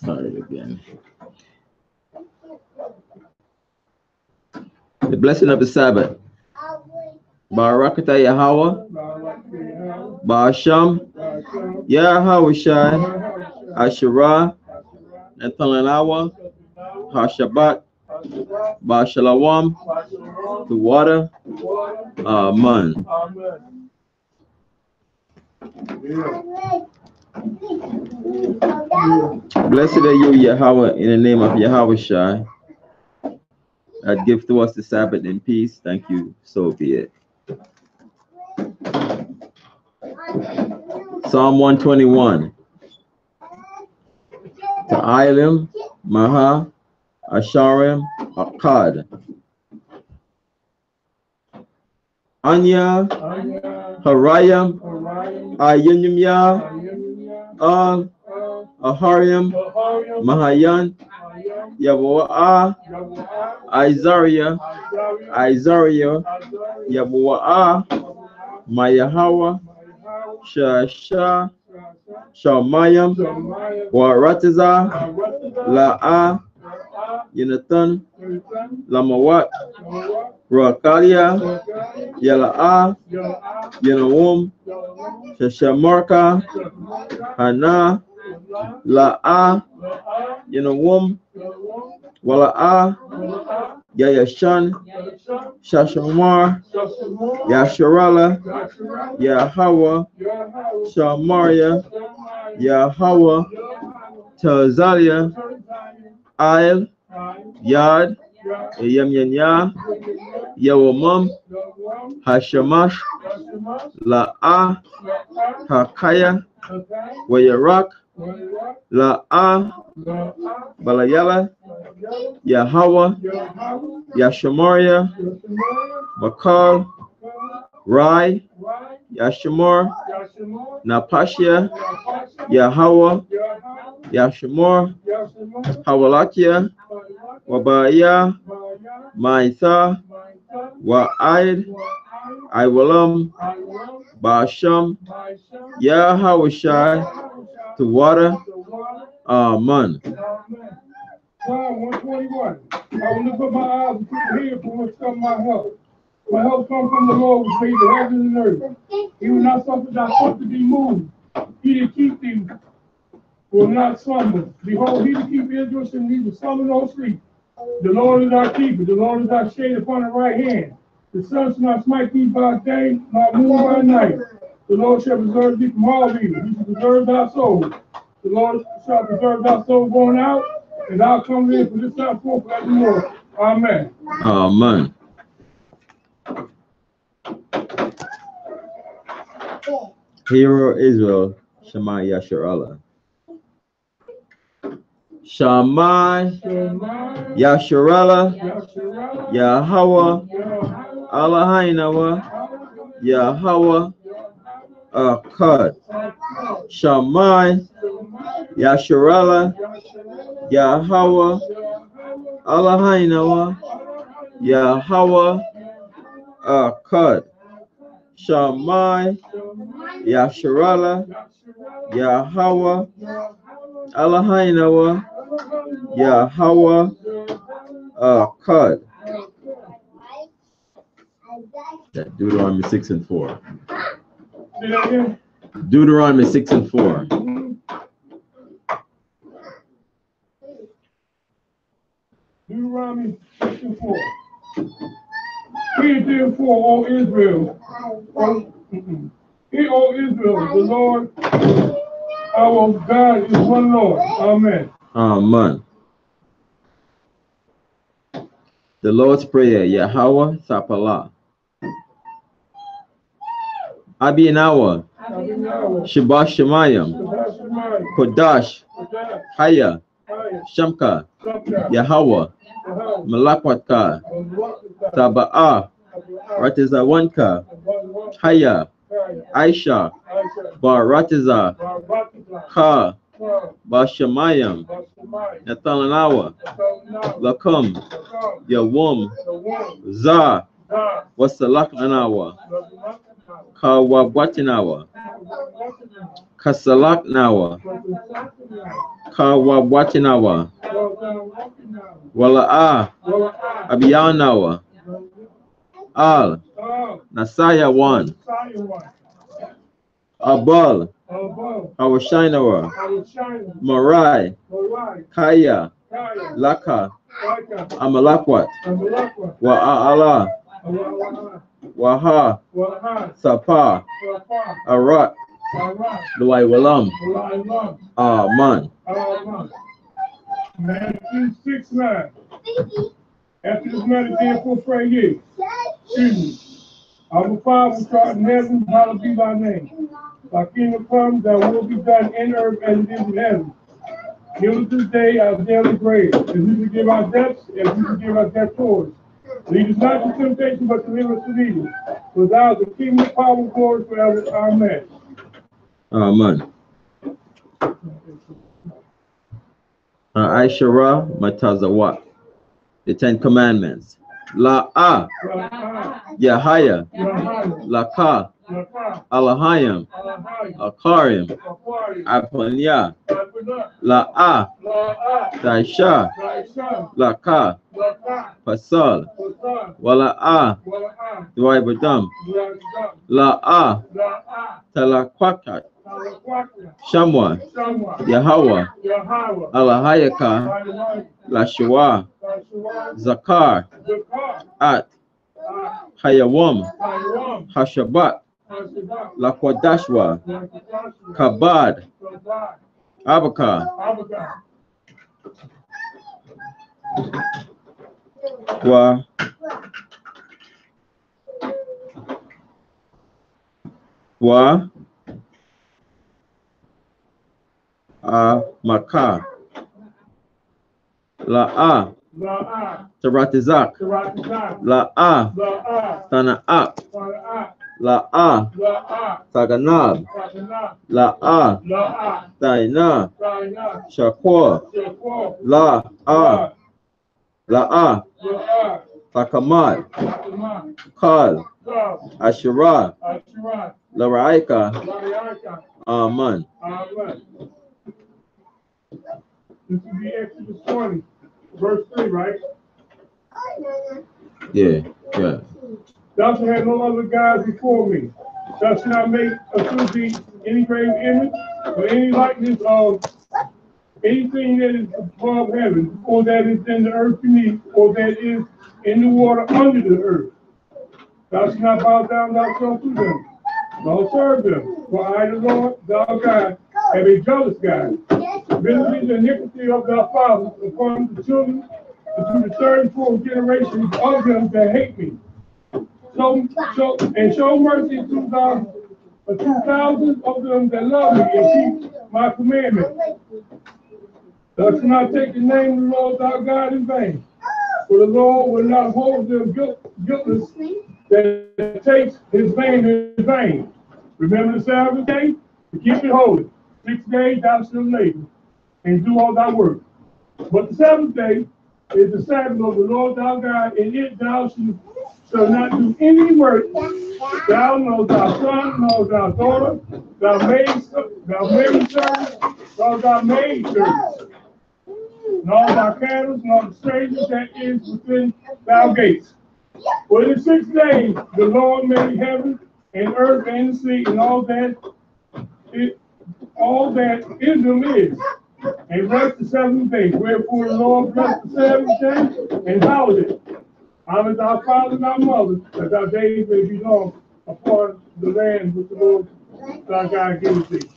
Start it again. The blessing of the Sabbath. Barakata Yahweh, Ba'asham, Yahweh Shai, Asherah, Nathalanawa, HaShabbat, Ba'Shalawam, the water, Amen. Blessed are you, Yahweh, in the name of Yahweh Shai, that give to us the Sabbath in peace. Thank you, so be it. Psalm 121. Ta'ilim, Maha, Asharim, Akkad. Anya, Harayam, Ayunyumya, Al, Ahariam, Mahayan, Yabu'a, Izaria, Yabu'a, Mayahawa, Shasha, Shamayam, Waratiza, La'a, Yonathan, Lamawat, Rakalia, Yala'a, Yanawum, Shashamarka, Hana, La'a, Yanawum, Wala'a, Yayashan, Shashamar, Yasharala, Yahawa, Shamaria, Yahawa, Tazalia, Ail, Yad, Yamyanya, Yawamam, Hashamash, La'a, Hakaya, Wayarak, La'a, Balayala, Yahawa, Yashamaria, Bakal, Rai, Yashamar, Napashia, Yahawa, Yashamar, Hawalakia, Wabaya, Maitha, Wa'id, Iwalam, Basham, Yahawashai, to water, Amen. Psalm 121. I will lift up my eyes and keep my head from which comes my help. My help comes from the Lord who made the heavens and earth. He will not suffer thy foot to be moved. He that keep thee will not slumber. Behold, he that keep Israel shall neither slumber nor sleep. The Lord is our keeper. The Lord is our shade upon the right hand. The sun shall not smite thee by day, nor moon by night. The Lord shall preserve thee from all evil. He shall preserve thy soul. The Lord shall preserve thy soul going out, and thou coming in from this time forth forevermore. Amen. Amen. Hero Israel, Shema Yasharallah. Shammai, Yasharallah, Yahweh, Allahainawa, Yahweh, Akkad. Shammai, Yasharallah, Yahweh, Allahainawa, Yahweh, Akkad. Shammai, Yasharallah, Yahweh, Allahainawa, Yahweh, Akkad. Deuteronomy 6 and 4. Deuteronomy 6 and 4. Deuteronomy 6 and 4. Hear therefore, O Israel, hear, O Israel, the Lord our God is one Lord. Amen. Amen. The Lord's Prayer, Yahweh Thapalah. Abinawa, Shabbat Shemayim, Kodash, Haya, Shamka, Yahweh, Malakwatka, Taba'ah, Ratizawanka, Haya, Aisha, Bar Ratiza, Ka, Bar Shemayim, Nathalanawa, Lakum, Yawum, Za, Wasalakanawa, Ka Wabwatinawa, Kasalaknawa, Ka Wabwatinawa, Wala'a, Abiyanawa, Al, Nasaya 1, Abal, Hawashinawa, Marai, Kaya, Laka, Amalakwat, Wa'ala, Waha, Sapa, Arat, Luai Walam, Aman. Matthew 6:9. After this matter, therefore pray ye. Excuse me. Our Father which art in heaven, hallowed be thy name. Thy kingdom come, thy will be done in earth as it is in heaven. Give us this day our daily bread, and we forgive our debts, and we forgive our debtors. Lead us not into temptation, but deliver us from evil. For thou art the kingdom, power, and glory forever. Amen. Amen. Aishara Matazawat, the 10 Commandments. La'a, Yahaya, Laka, Alahayim, Akarim, Apanya, La'a, Daisha, Laka, Pasal, Wala'a, Dwaibadam, La'a, Talakwakat, Shamwa, Yahweh, Alahayaka, Lashua, Zakar, At, Hayawam, Hashabat, Lakwadashwa, Kabad, Abaka, Maka, La'a, Taratizak, La'a, Tana'ak, La'a, Taganab, La'a, Taina, Shakor, La'a, Takamad, Kal, Ashura, Laraika, Aman. This would be Exodus 20, verse 3, right? Yeah. Thou shalt have no other gods before me. Thou shalt not make unto thee any graven image or any likeness of anything that is above heaven, or that is in the earth beneath, or that is in the water under the earth. Thou shalt not bow down thyself to them, nor serve them. For I, the Lord, thou God, am a jealous God, visiting the iniquity of thy fathers upon the children, and to the third and fourth generation of them that hate me. Show mercy to thousands of them that love me and keep my commandments. Thou shalt not take the name of the Lord thy God in vain, for the Lord will not hold them guiltless that takes his name in vain. Remember the Sabbath day to keep it holy. 6 days thou shalt labor and do all thy work. But the Sabbath day is the Sabbath of the Lord thy God, and it thou shalt not do any work. Thou, nor thy son, nor thy daughter, thy maid servant, nor thy maid servant, nor thy cattle, nor the stranger that is within thy gates. For in 6 days the Lord made heaven and earth and the sea and all that in them is, and rest the 7th day. Wherefore the Lord blessed the Sabbath day and hallowed it. Honor thy father and thy mother, that thy days may be long upon the land which the Lord thy God giveth thee.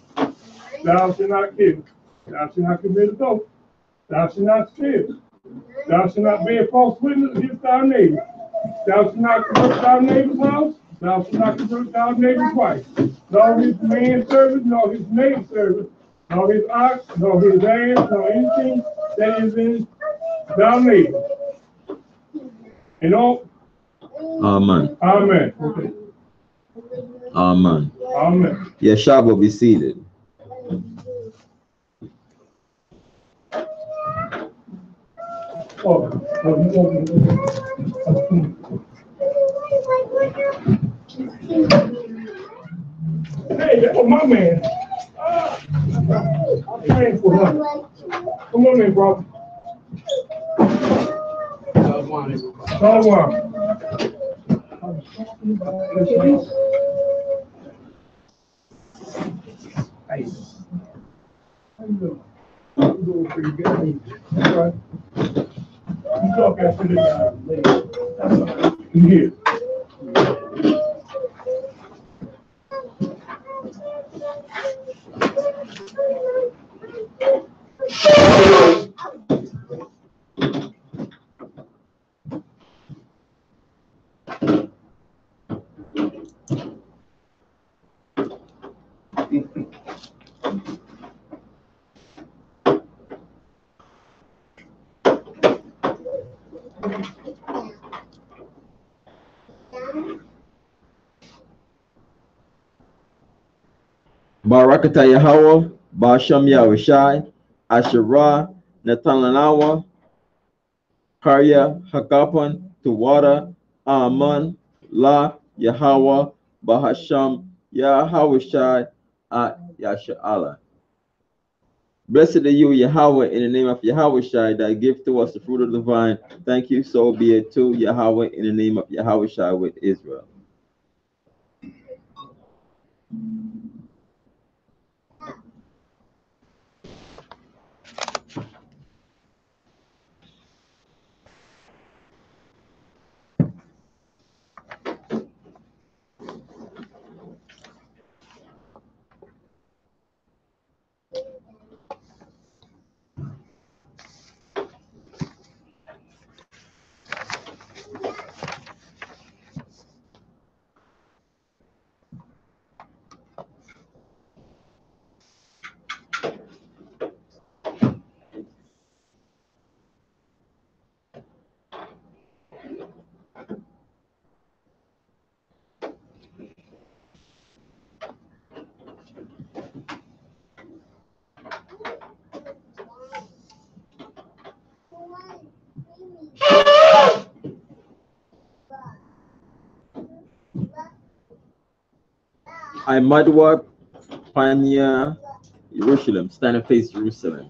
Thou shalt not kill. Thou shalt not commit adultery. Thou shalt not steal. Thou shalt not bear false witness against thy neighbor. Thou shalt not corrupt thy neighbor's house. Thou shalt not corrupt thy neighbor's wife, nor his manservant, nor his maidservant, nor his ox, nor his ass, nor anything that is in thy neighbor. And all. Amen. Amen. Okay. Amen. Amen. Yeshua will be seated. Oh, hey, that was my man. I'm praying for him. Come on in, bro. Shalom. Hey. How you doing? I'm doing pretty good. That's right. You talk after this guy later. That's all right. You here. Barakata Yahweh, Basham Yahushai, Asherah, Netananawa, Karya, Hakapan, Tuwada, Aman, La, Yahweh, Bahasham, Yahushai, Yasha'ala. Blessed are you, Yahweh, in the name of Yahushai, that give to us the fruit of the vine. Thank you, so be it to Yahweh, in the name of Yahushai with Israel. I Madwar, Pania, Jerusalem, stand and face Jerusalem.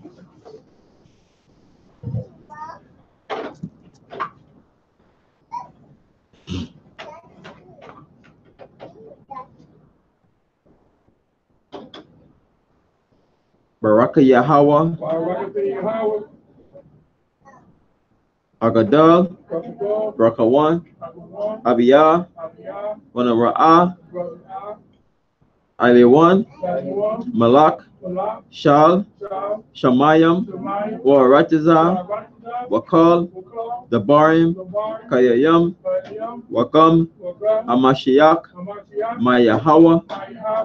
Baraka Yahweh, Agadal, Rakawan, Abiyah, Wanara'ah, Aliwan, Malak, Shal, Shamayam, Waratiza, Wakal, Dabarim, Kayayam, Wakam, Amashiach, Mayahawa,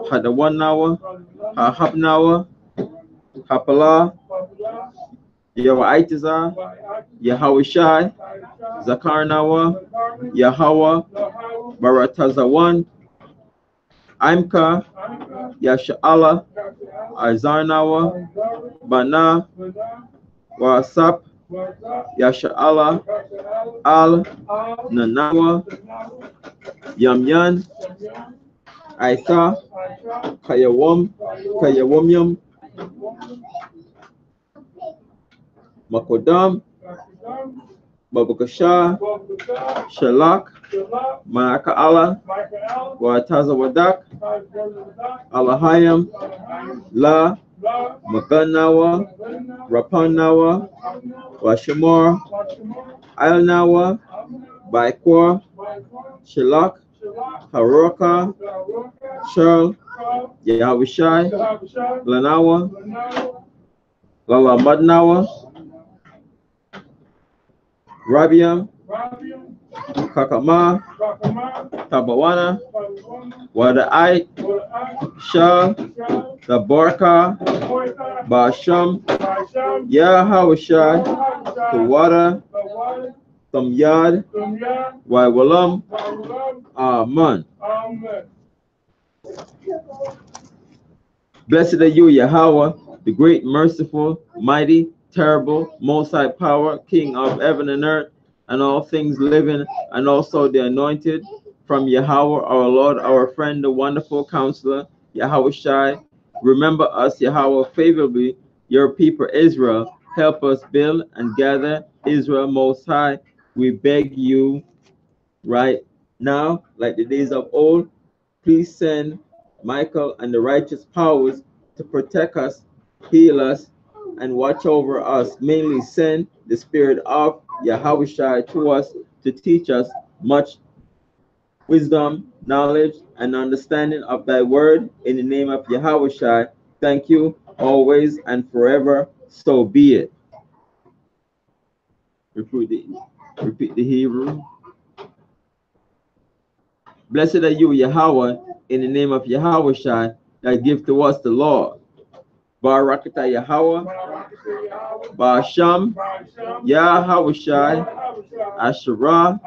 Hadawanawa, Hahabnawa, Hapala, Yawaitiza, Yahawishai, Zakarnawa, Yahawa, Baratazawan, Imka, Yasha'ala, Azarnawa, Bana, Wasap, Yasha'ala, Al, Nanawa, Yamyan, Aitha, Kayawomyam, Makodam, Babakasha, Shalak, Ma'aka'ala, Watazawadak, Alahayam, La, Maganawa, Rapanawa, Washamor, Alnawa, Baikwa, Shalak, Haroka, Shal, Yahwishai, Lanawa, Lala Madnawa, Rabiam, Kakama, Tabawana, Wada'ait, Shah, Tabarka, Basham, Yahawashai, Tawada, Tamyad, Waiwalam, Aman. Blessed are you, Yahweh, the great, merciful, mighty, terrible, most high power, King of heaven and earth, and all things living, and also the anointed, from Yahweh, our Lord, our friend, the wonderful counselor, Yahweh Shai. Remember us, Yahweh, favorably, your people Israel. Help us build and gather Israel most high. We beg you right now, like the days of old. Please send Michael and the righteous powers to protect us, heal us, and watch over us. Mainly send the spirit of Yahweh to us to teach us much wisdom, knowledge, and understanding of thy word. In the name of Yahweh, thank you always and forever. So be it. Repeat the Hebrew. Blessed are you, Yahweh, in the name of Yahweh that give to us the Lord. Barakata Yahweh, Basham, Yahweh Asherah,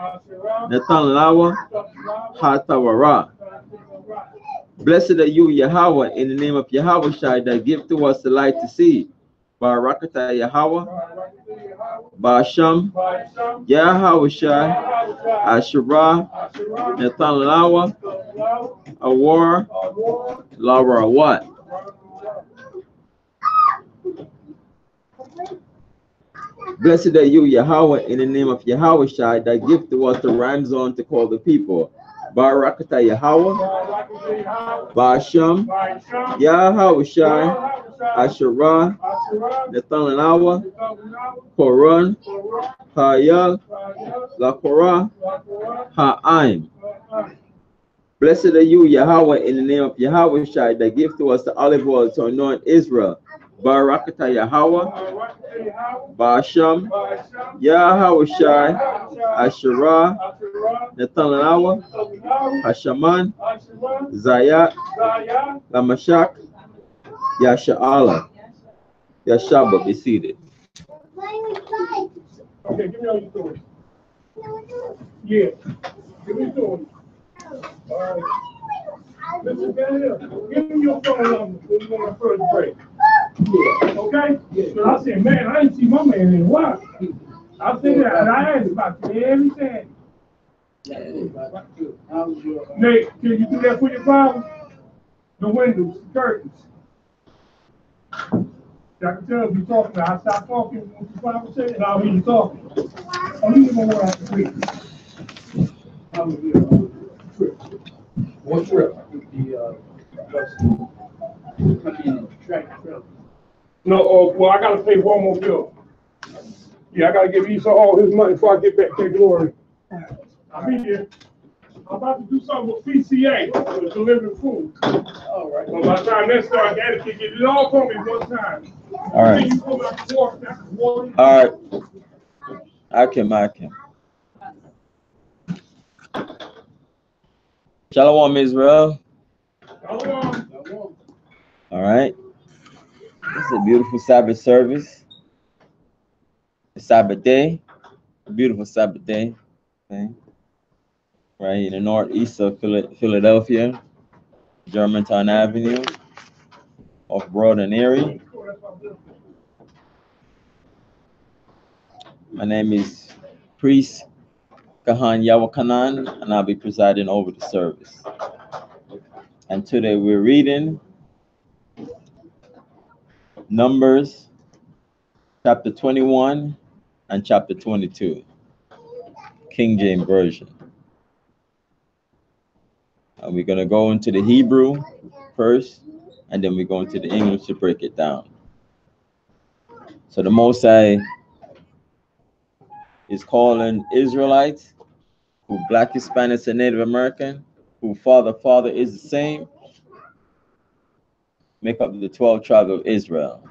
Nathan Lawa, Hatawara. Blessed are you, Yahweh, in the name of Yahweh that give to us the light to see. Barakata Yahweh, Basham, Yahweh Asherah, Nathan Lawa, Awar, Laura what? Blessed are you, Yahweh, in the name of Yahweh that give to us the rhyme zone to call the people. Barakata Yahweh, Basham, Yahweh Asherah, Nathanawa, Koran, Hayal, Lakora, Ha'aim. Blessed are you, Yahweh, in the name of Yahweh that give to us the olive oil to anoint Israel. Barakata Yahweh, Basham, Yahweh Asherah, Nathanawa, Hashaman, Zayat, Lamashak, Yasha'ala. Yashaba, be seated. Okay, give me all your stories. Yeah, give me stories. All right. Listen, get here. Give me your phone number when you want to first break. Yeah. Okay? Yeah. So I said, man, I ain't see my man in a while. I said that, and I asked about you everything. Nate, can you do that for your father? The windows, the curtains. I can tell if you're talking. I stopped talking when your father said it, and I'll hear you talking. Oh, you don't want to sleep. I was here. Trip. What trip? No, well, I gotta pay one more bill. Yeah, I gotta give Esau all his money before I get back to glory. I'll be here. I'm about to do something with PCA, with delivering food. All right. So by the time that starts, I gotta get it all for me one time. All right. All right. I can. Shalom, Israel. Shalom. All right. This is a beautiful Sabbath service. A Sabbath day. A beautiful Sabbath day. Okay. Right in the northeast of Philadelphia, Germantown Avenue, off Broad and Erie. My name is Priest Kahan Yawakanan, and I'll be presiding over the service. And today we're reading Numbers chapter 21 and chapter 22, King James Version. And we're going to go into the Hebrew first, and then we go into the English to break it down. So the Most High is calling Israelites, who Black, Hispanics, and Native American, who father is the same, make up the 12 tribes of Israel.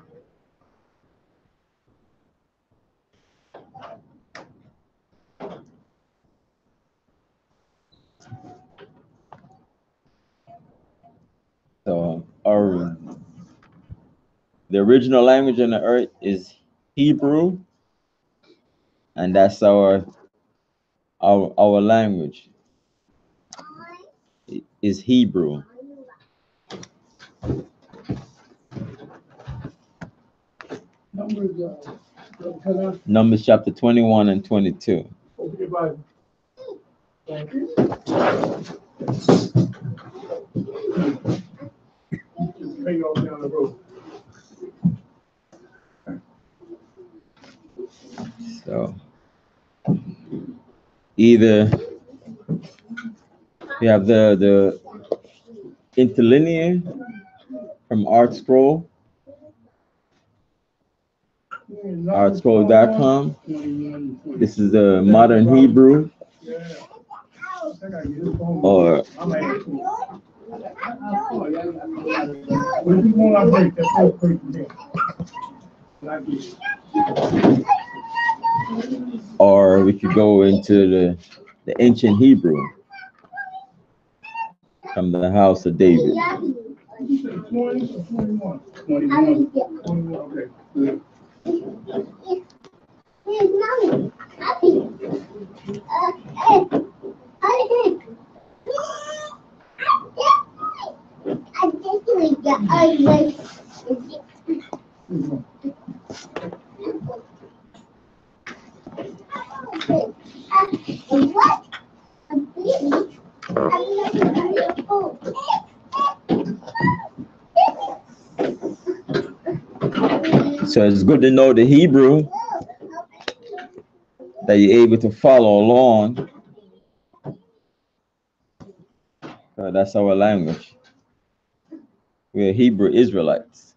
So the original language on the earth is Hebrew, and that's our language is Hebrew. Numbers chapter 21 and 22. Open your Bible. Thank you. Pay off down the road. So either we have the interlinear from Art Scroll, artscroll.com. This is the modern Hebrew, or we could go into the ancient Hebrew from the house of David. 20 or 21? 21. 21, okay. Good. So it's good to know the Hebrew that you're able to follow along. That's our language. We're Hebrew Israelites.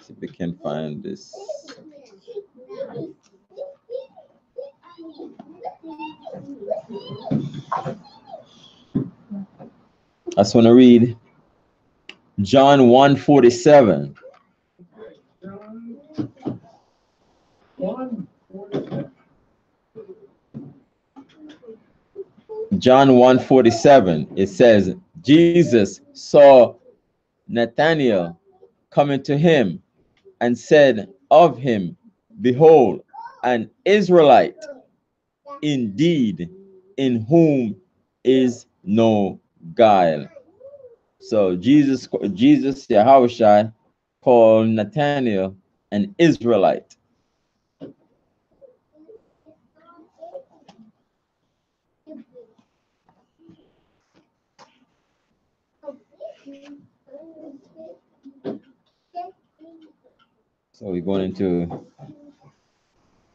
See if we can find this. I just want to read John 1:47. John 1:47. It says, Jesus saw Nathanael coming to him and said of him, behold, an Israelite indeed, in whom is no guile. So Jesus Yahushua called Nathanael an Israelite. So we're going into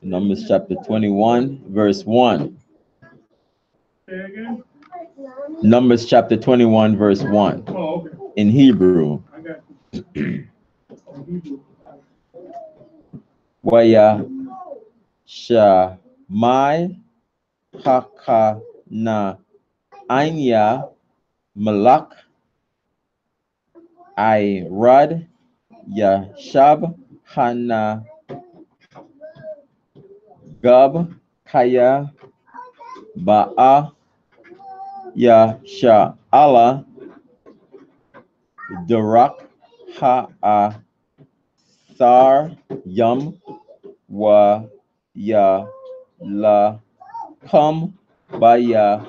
Numbers chapter 21, verse 1. Say again? Numbers chapter 21, verse 1. Oh, okay. In Hebrew. I got you. Hebrew. Waya Shamai Hakana Anya Malak Irad Yashab Hana Gab Kaya Ba'a Yasha Allah Darak Ha'a Thar Yum Wa Ya La Kam Baya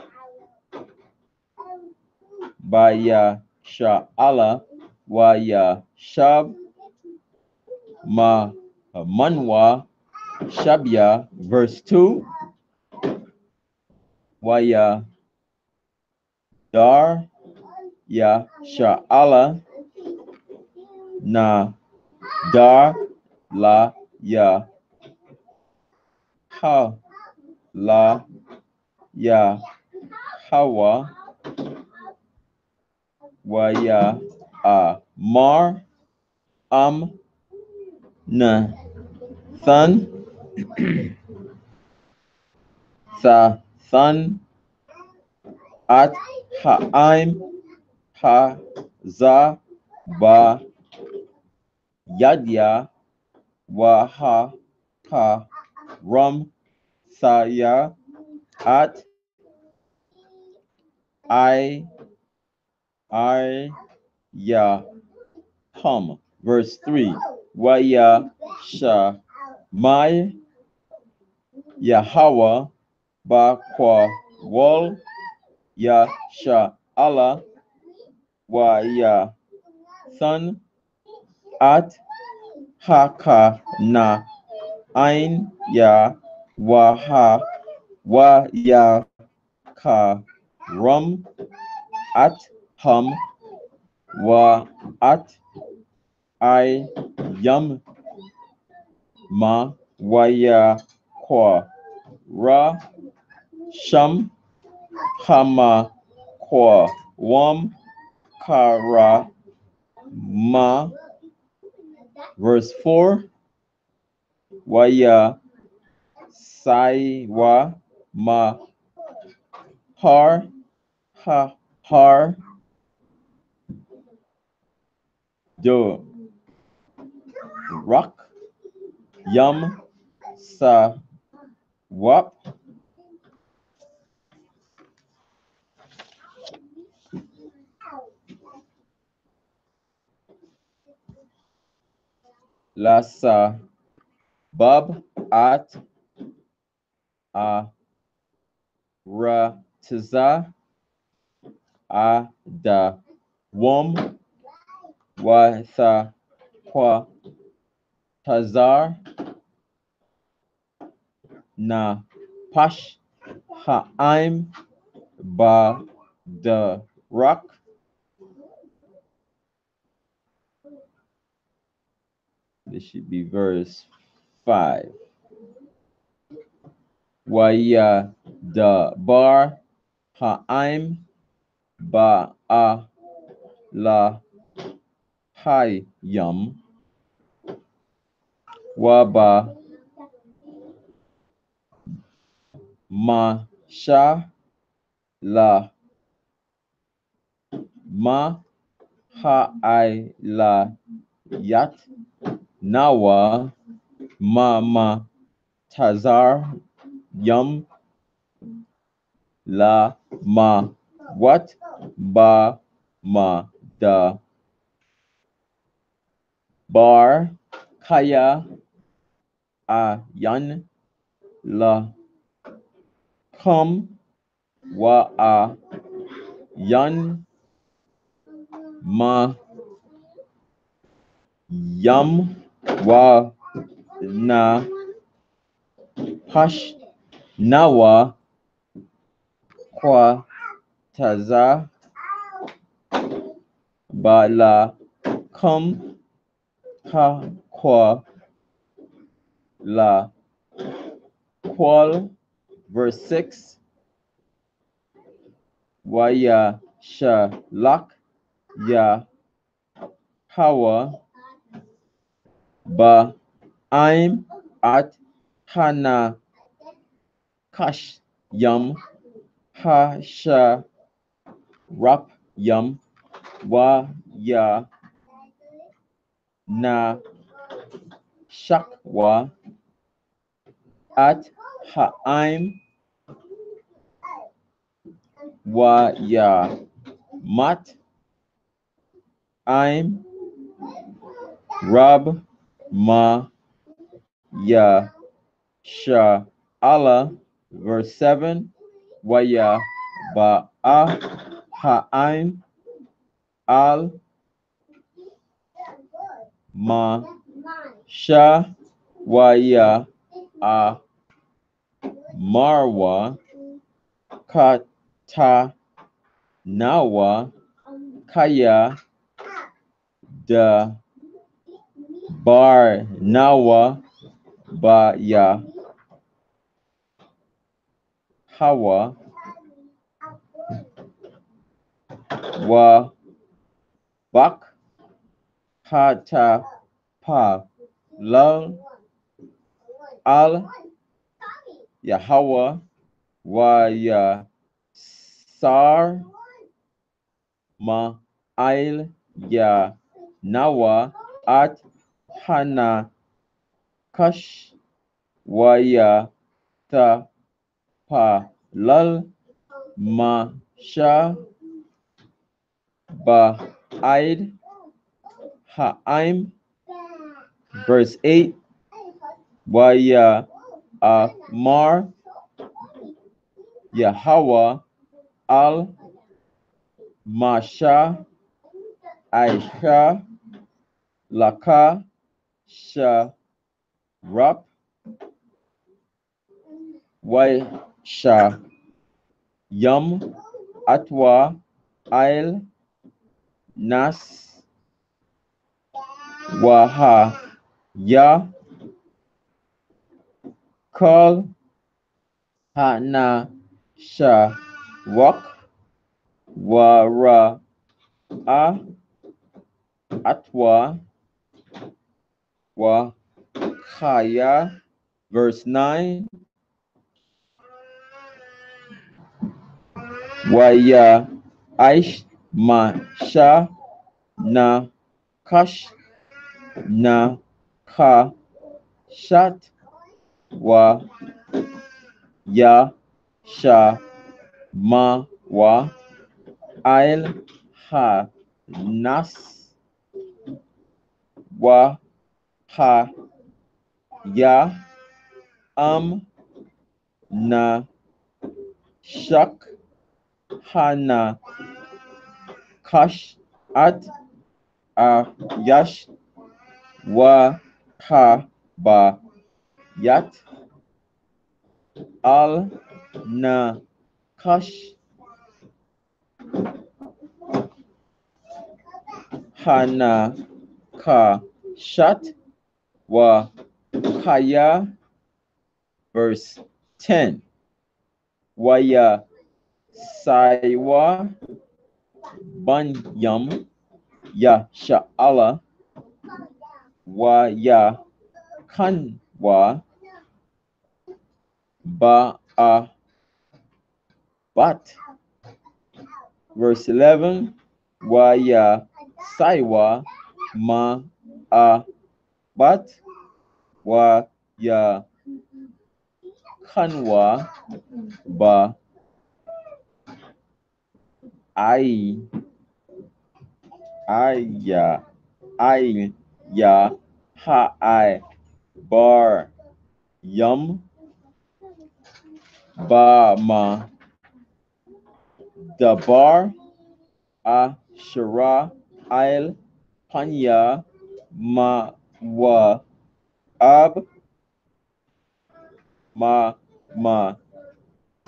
Sha'ala Wa Ya Shab Ma Manwa Shabya, verse 2. Wa Ya Dar Ya Sha'ala Na Dar La Ya Ha La Ya Hawa Wa Ya Mar Na Thun Tha Thun At Ha'im Ha Za Ba Yadya Wa Ha Pa Rum Saya At I Ya Hum. Verse 3. Wa Ya Sha Mai Yahweh ba kwa wal ya sha Allah wa ya san at haka na ain ya waha wa ya ka rum at hum wa at I yum ma wa ya kwa ra sham hama kwa wam kara ma. Verse 4, waya sai wa ma har ha har do rock yum sa wap la sa bab at a ra tiza a da wom wa sa kwa tazar na pash ha'im ba the rock. This should be verse 5. Waya the bar ha'im ba a la hayam wa ba ma sha la ma ha la yat nawa ma tazar yum la ma what ba ma da bar kaya a yan la kum wa a yan ma yum wa na hash nawa kwa taza ba la kum ha kwa la qual. Verse 6, waya sha lak ya hawa ba I'm at hana kash yum ha sha rap yum wa ya na shakwa at ha'im wa ya mat I'm rab ma ya sha Allah. Verse 7, wa ya ba a ha'im al ma sha wa ya a marwa kata nawa kaya da bar nawa ba ya hawa wa bak hata pa lal al Yahweh wa ya sar ma ail ya nawa at hana kash wa ya ta pa lal ma sha ba aid ha'im. Verse 8, wa ya mar Yahweh al Masha Aisha Laka Sha Rap Waisha Yum Atwa Ail Nas Waha Ya Kal Hana Sha Wak Wara A Atwa Wa Khaya. Verse 9. Waya Aish Ma Sha Na Kash Na Ka Shat Wa Ya Sha Ma Wa Ail Ha Nas Wa Ha Ya Na Shak Hana Kash At Yash Wa Ha Ba Yat Al Na Kash Hana Ka Shat Wa Kaya. Verse 10. Waya Saiwa Banyam Ya Sha'ala Wa Ya Kanwa Ba A Bat. Verse 11. Waya Saiwa Ma A Bat Wa Ya Kanwa Ba Ai Aya Ai Ya Ha I Bar Yum Ba Ma Dabar Ashara Ail Panya Ma Wa Ab Ma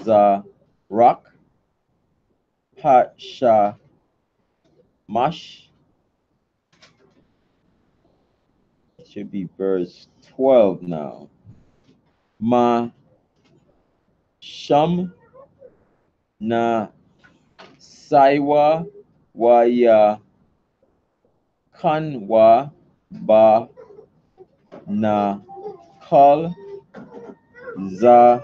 Za Rak Hasha Mash. It should be verse 12 now. Ma Sham Na Saiwa Waya Kanwa Ba Na Kal Za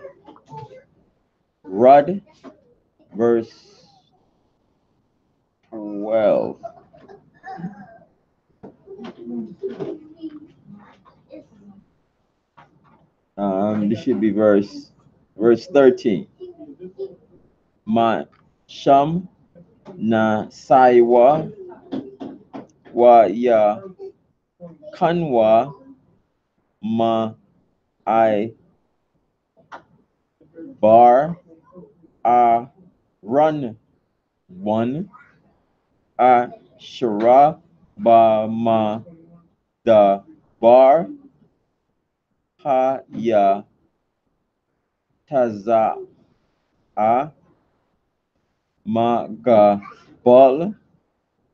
Rad. Verse 12. This should be verse 13. Ma Sham Na Saiwa Wa Ya Kanwa Ma I Bar A Run One A Shara Ba Ma Da Bar Ha Ya Taza A Ma Ga Bal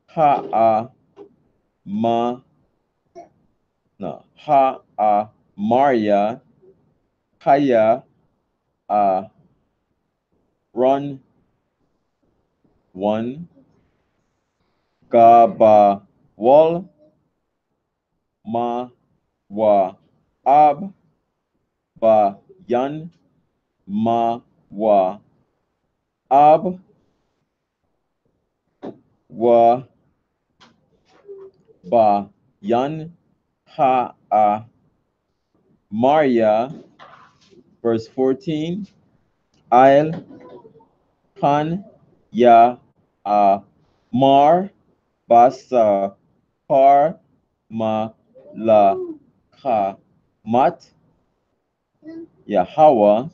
Ha A Ma No Ha A Maria Kaya A Run One Gaba Wal Ma Wa Ab Ba Yan Ma Wa Ab Wa Ba Yan Ha A Maria. Verse 14. Ail Kan Ya A Mar Basa Par Ma La Ka Mat Yahweh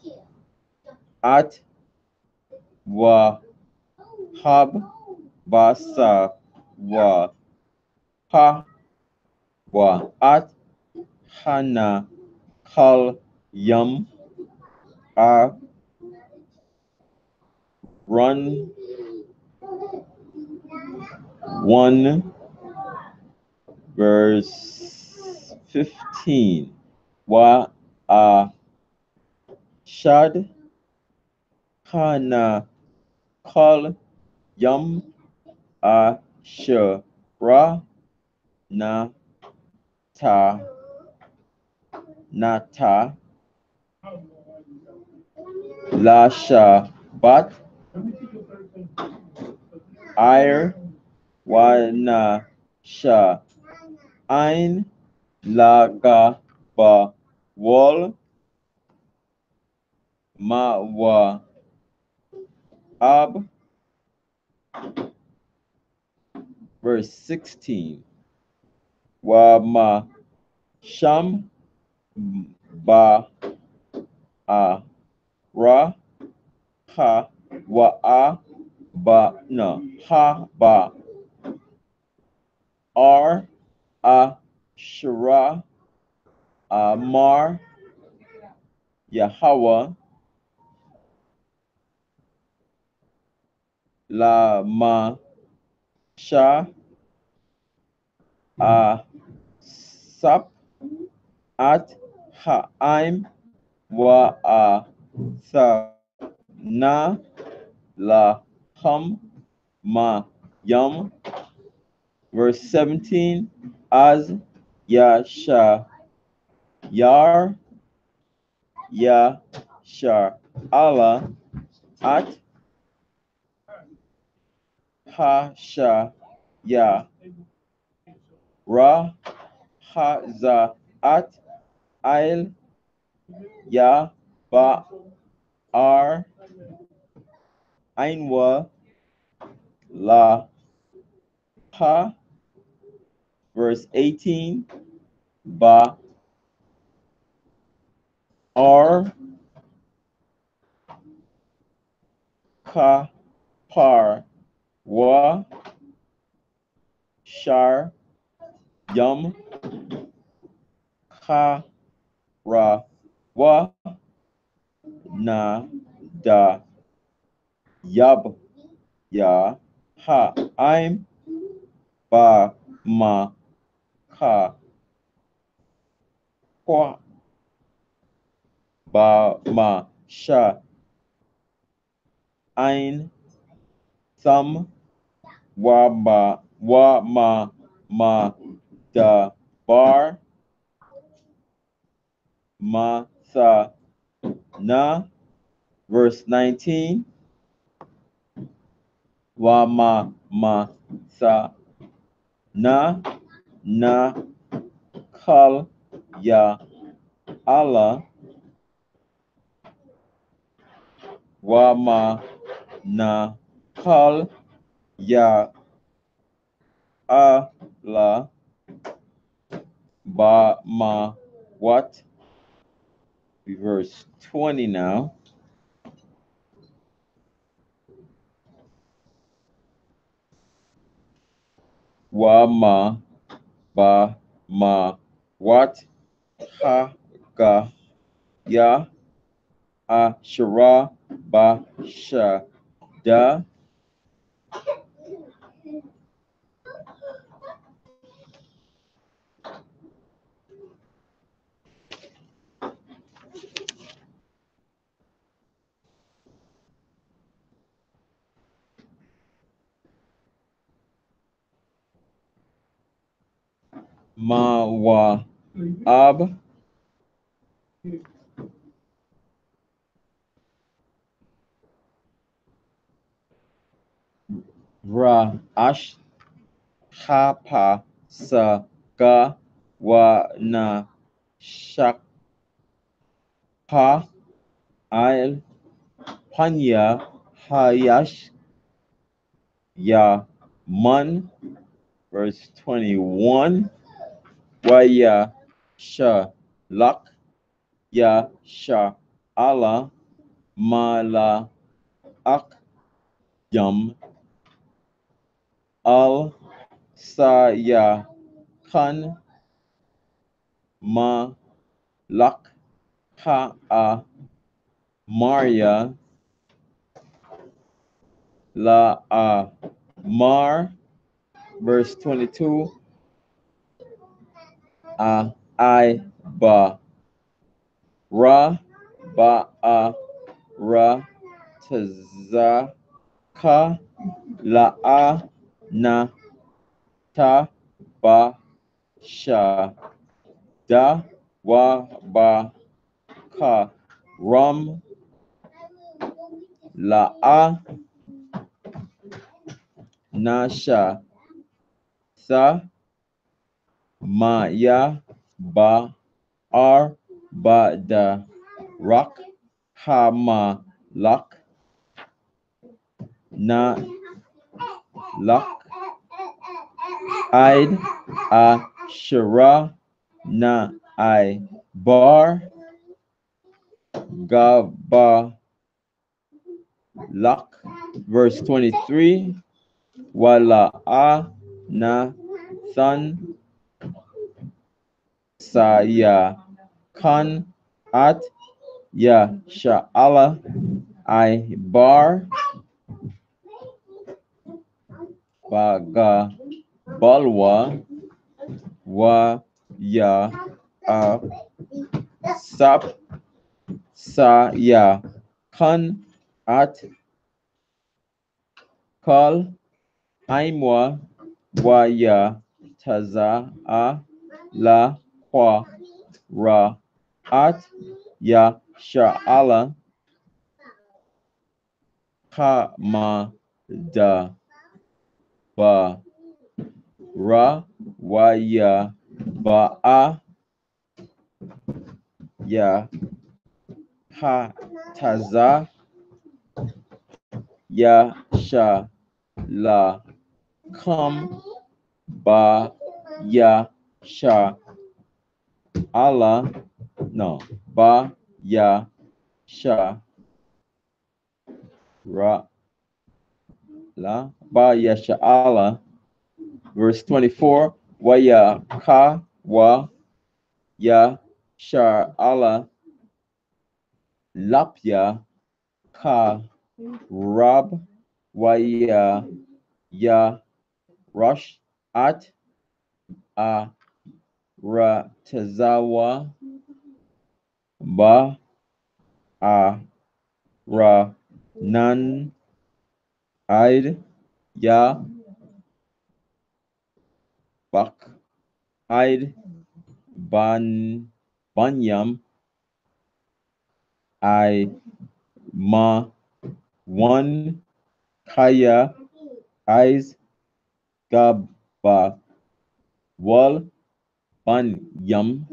At wa hab basa wa ha wa at hana kal yum a run 1 verse 15 wa a shad hana kal yum a shara na ta nata la shabat ir wa na sha ein la ga ba wal ma wa ab verse 16 wa ma sham ba a ra ha wa a ba no ha ba r a shara mar Yahweh la ma sha a sap at ha'im wa a sa na la hum ma yum verse 17 as ya sha yar ya sha Allah at ha sha ya ra ha za at il ya ba ar ainwa la ha verse 18 ba ar ka par wa shar yum ka ra wa na da yab ya ha I'm ba ma ka kwa ba ma sha ein thumb wa ma da bar ma sa na verse 19 wa ma sa na na kal ya Allah wa ma na kal ya Allah ba ma what verse 20 now wa ma ba ma what ha ga ya a shara ba sha da ma wa ab ra ash ha pa sa ga wa na shak pa il panya hayash ya man verse 21 wa ya sha lak ya sha Allah ma la ak Yum Al Saya Kan Ma Lak Ha A Maria La A Mar, verse 22, A I Ba Ra Ba A Ra Taza Ka La A Na Ta Ba Sha Da Wa Ba Ka Ram La A Na Sha Sa Ma Ya Ba Ar Ba Da Rak Ha Ma Lak Na Lak Id A Shara Na I Bar Ga Ba Lak, verse 23, Wala A Na Than Sa Ya Kan At Ya Sha'ala I Bar Baga Balwa Wa Ya A Sap Sa Ya Kan At Kal Aimwa Wa Ya Taza A La Kwa Ra At Ya Sha'ala Ka Ma Da Ba Ra Wa Ya Ba A Ya Ha Taza Ya Sha La Kam Ba Ya Sha Allah no Ba Ya Sha Ra La Ba Ya Sha Allah, verse 24, Wa Ya Ka Wa Ya Sha Allah Lapya Ka Rab Wa Ya Rush At A Ra Tazawa Ba A Ra Nan Id Ya Bak Id Banyam I Ma One Kaya Eyes Gaba Wal Banyam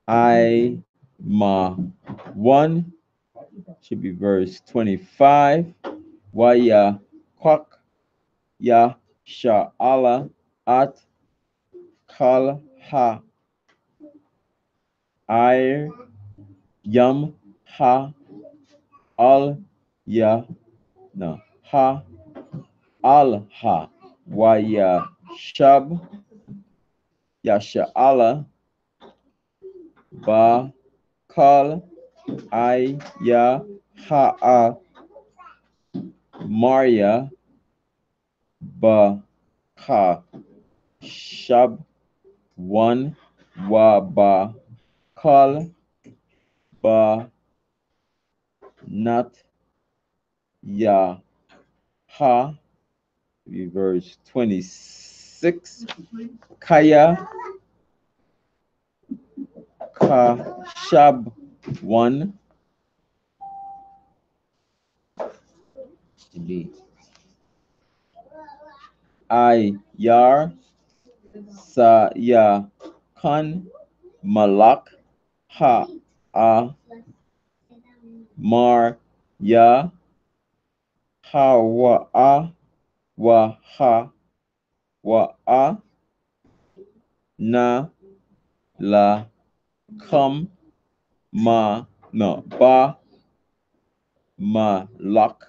I Ma One, should be verse 25. Waya Kwak Ya Sha'ala At Kal Ha Air Yum Ha Al Ya no Ha Al Ha Waya Shab Ya Sha'ala Ba Kal I Ya Ha A Maria Ba Ka Shab One Wa Ba Kal Ba Nat Ya Ha, verse 26. Kaya Ka Shab One I Yar Sa Ya Kan Malak Ha A Mar Ya Ha Wa A Wa Ha Wa A Na La Kam Ma no Ba Malak,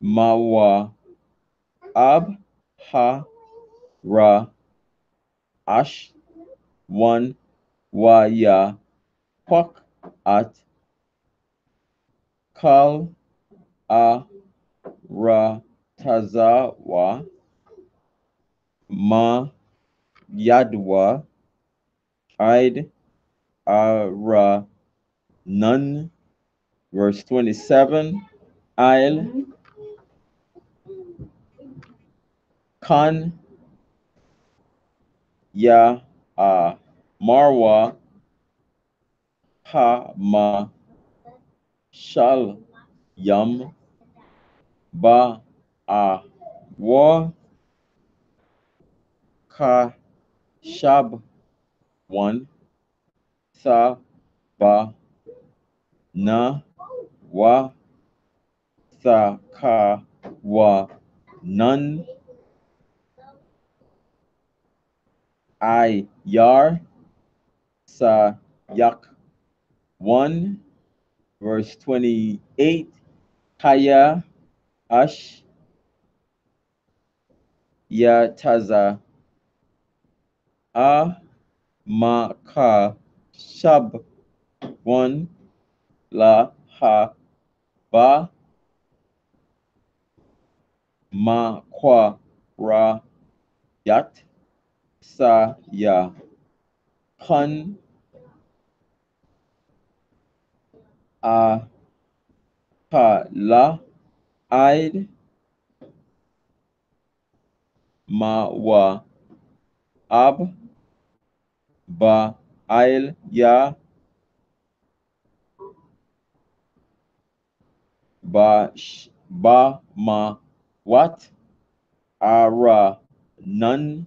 Mawa, Ab, Ha, Ra, Ash, 1, Wa, Ya, Pak, At, Kal, A, Ra, Tazawa, Ma, Yadwa, Id, Ara, Nun. Verse 27, Il, Kan, Ya, Marwa, Ha, Ma, Shal, Yam, Ba, Wa, Ka, Shab, 1, Sa, Ba, Na, Wa, Sa, Ka, Wa, Nun, I, Yar, Sa, Yak, 1, verse 28, Kaya, Ash, Ya, Taza, A, Ma, Ka, Shab, 1, La, Ha, Ba, Ma, Kwa, Ra, Yat, Sa, Ya, Hun, A, Pa, La, Id, Ma, Wa, Ab, Ba, Il, Ya, Ba, Ba, Ma, Wat, Ara, Nun,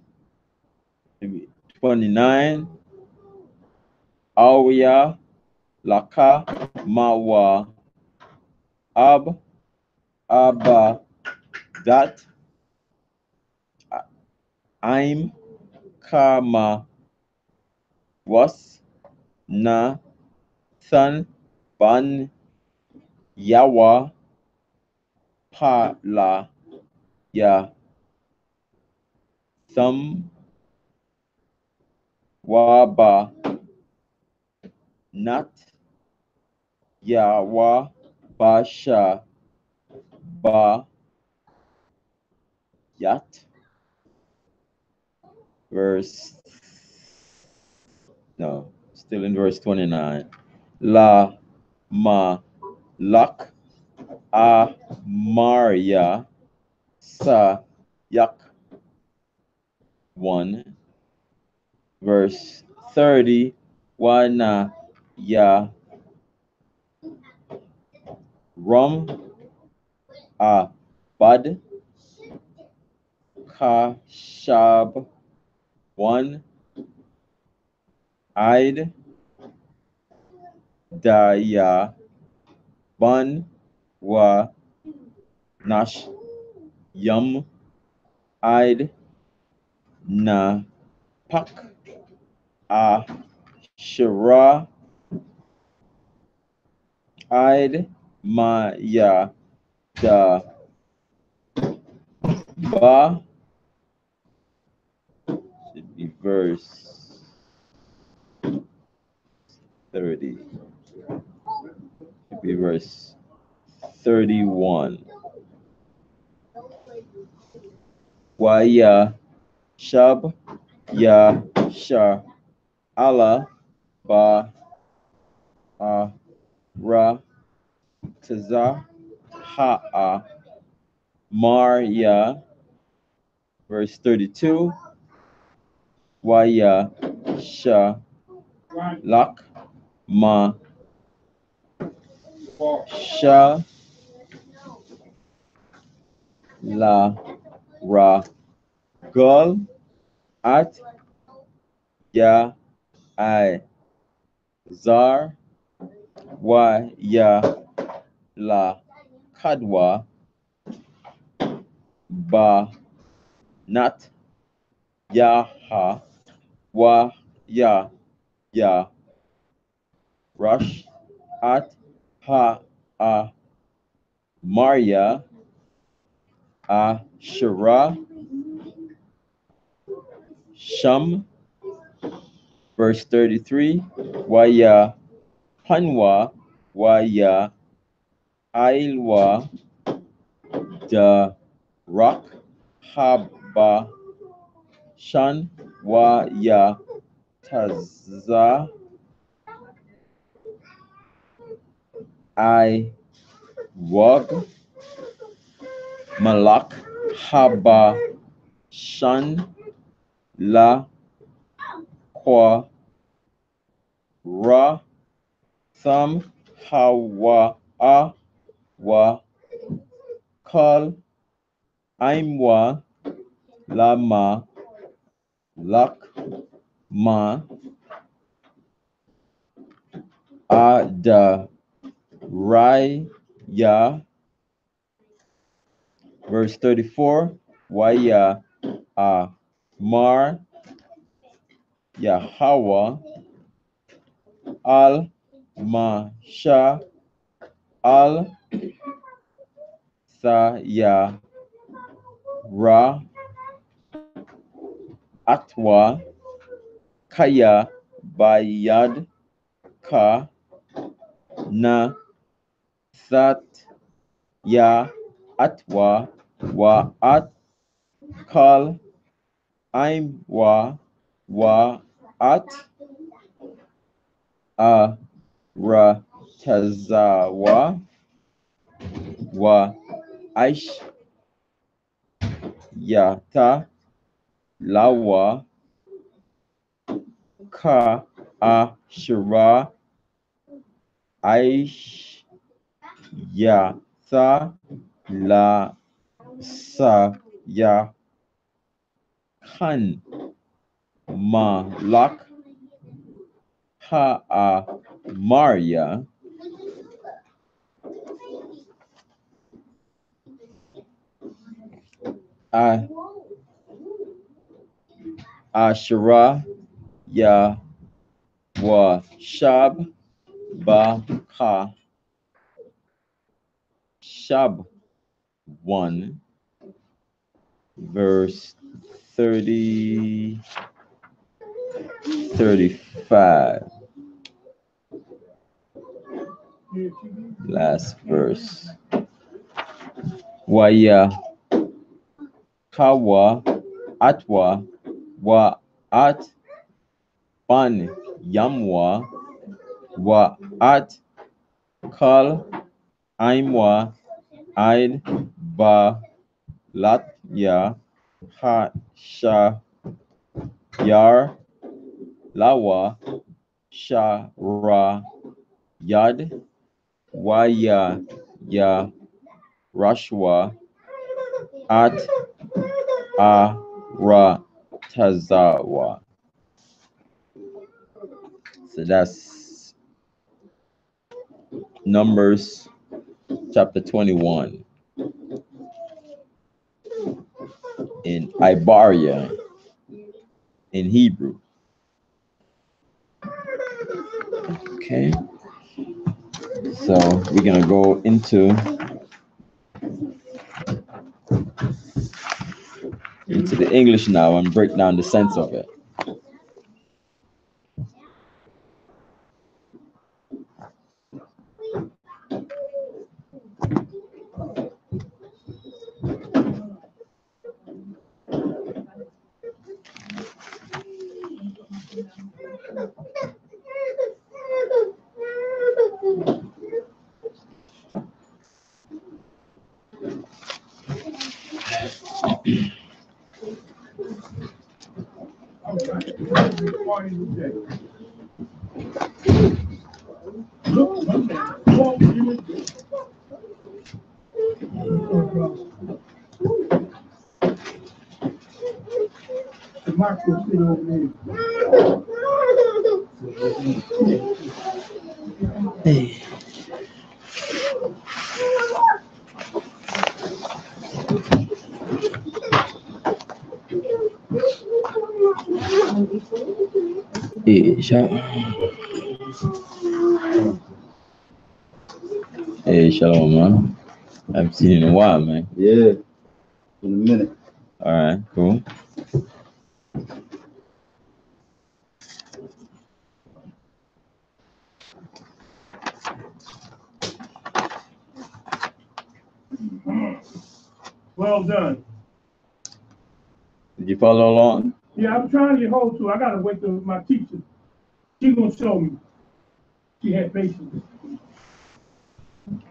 29, Awiya, Laka, Mawa, Ab, Abba, Dat, Aim, Kama, Was, Na, Sun, Ban, Yawa, Pa, La, Ya, Thum, Waba, Nat, Yawa, Basha, Ba, Yat, verse, no, still in verse 29. La, Ma, Lak, A, Maria, Sa, Yak, 1, verse 30, Wana, Ya, Rum, A, Bud, Ka, Shab, 1, Id, Da, Ya, Bun, Wa, Nash, Yum, Id, Na, Pak, A, Shara, Id, Ma, Ya, Da, Ba, should be verse 30, should be verse 31. Wa, Ya, Shab, Ya, Sha, Allah, Ba, Ra, Taza, Ha, Mar, Ya, verse 32, Waya, Sha, Lak, Ma, Sha, La, Ra, Gul, At, Ya, I, Zar, Wa, Ya, La, Kadwa, Ba, Nat, Ya, Ha, Wa, Ya, Ya, Rush, At, Ha, Maria, Asherah, Shum. Verse 33, Waya Hanwa, Waya Ailwa, Da Rock, Haba Shan, Waya Taza, I Wag, Malak, Haba Shan, La Kwa, Ra, Thum, Hawa, Wa, Kal, Aimwa, Lama, Lak, Ma, Ada, Raya. Verse 34, Waya, Mar, Yahweh, Al, Masha, Al, Sa, Ya, Ra, Atwa, Kaya, Bayad, Ka, Na, Sat, Ya, Atwa, Wa, At, Kal, Aim, Wa, At, Ra, Tazawa, Wa, Aish, Yata, Lawa, Ka, Ashra, Aish, Yata, La, Sa, Ya, Khan, Ma, Lak, Ha, Maria, Ashra, Ya, Wa, Shab, Ba, Ka, Shab 1, verse 30, 35. Last verse. Waya Kawa Atwa Wa At Ban Yamwa Wa At Kal Aimwa Aid Ba Latya Ha Sha Yar Lawa Sha Ra Yad Waya Ya Rashwa At Ra Tazawa. So that's Numbers chapter 21 in Ibaria in Hebrew. Okay, so we're gonna go into the English now and break down the sense of it. Hey. Hey, shalom, man. I've seen you in a while, man. Yeah, in a minute. All right, cool. Well done. Did you follow along? Yeah, I'm trying to get hold to. I gotta wait till my teacher. She gonna show me. She had patience.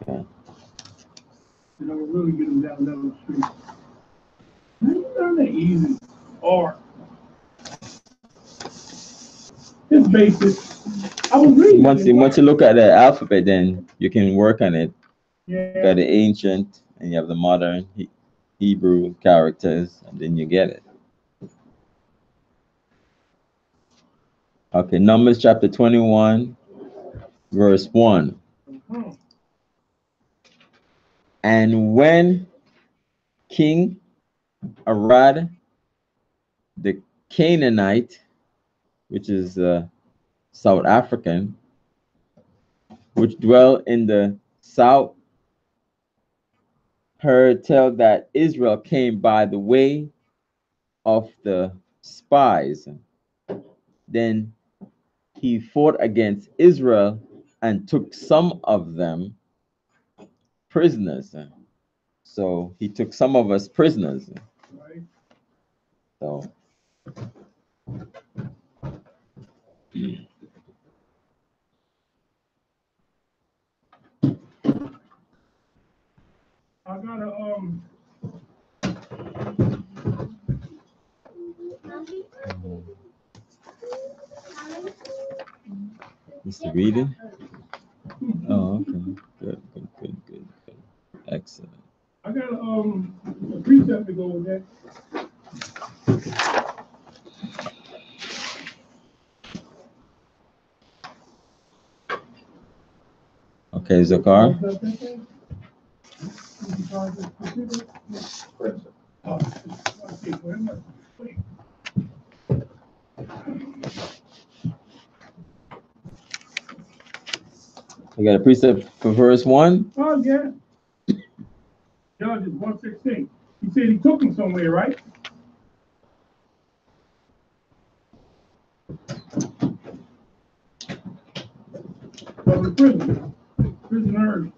Okay. And I'm gonna really get them down level street. It's not that easy. Art. It's basic. I was reading. Once you look at the alphabet, then you can work on it. Yeah. You got the ancient, and you have the modern Hebrew characters, and then you get it. Okay, Numbers chapter 21, verse 1. Mhm. And when King Arad the Canaanite, which is South African, which dwell in the south, heard tell that Israel came by the way of the spies. Then he fought against Israel and took some of them prisoners. So he took some of us prisoners. Right. So I gotta Mr. Reading. Oh, okay. Good. Excellent. I got a precept to go with that. Okay, Zakar. You got a precept for verse 1? Oh yeah. Judges 1:16. He said he took him somewhere, right? Of the prisoners.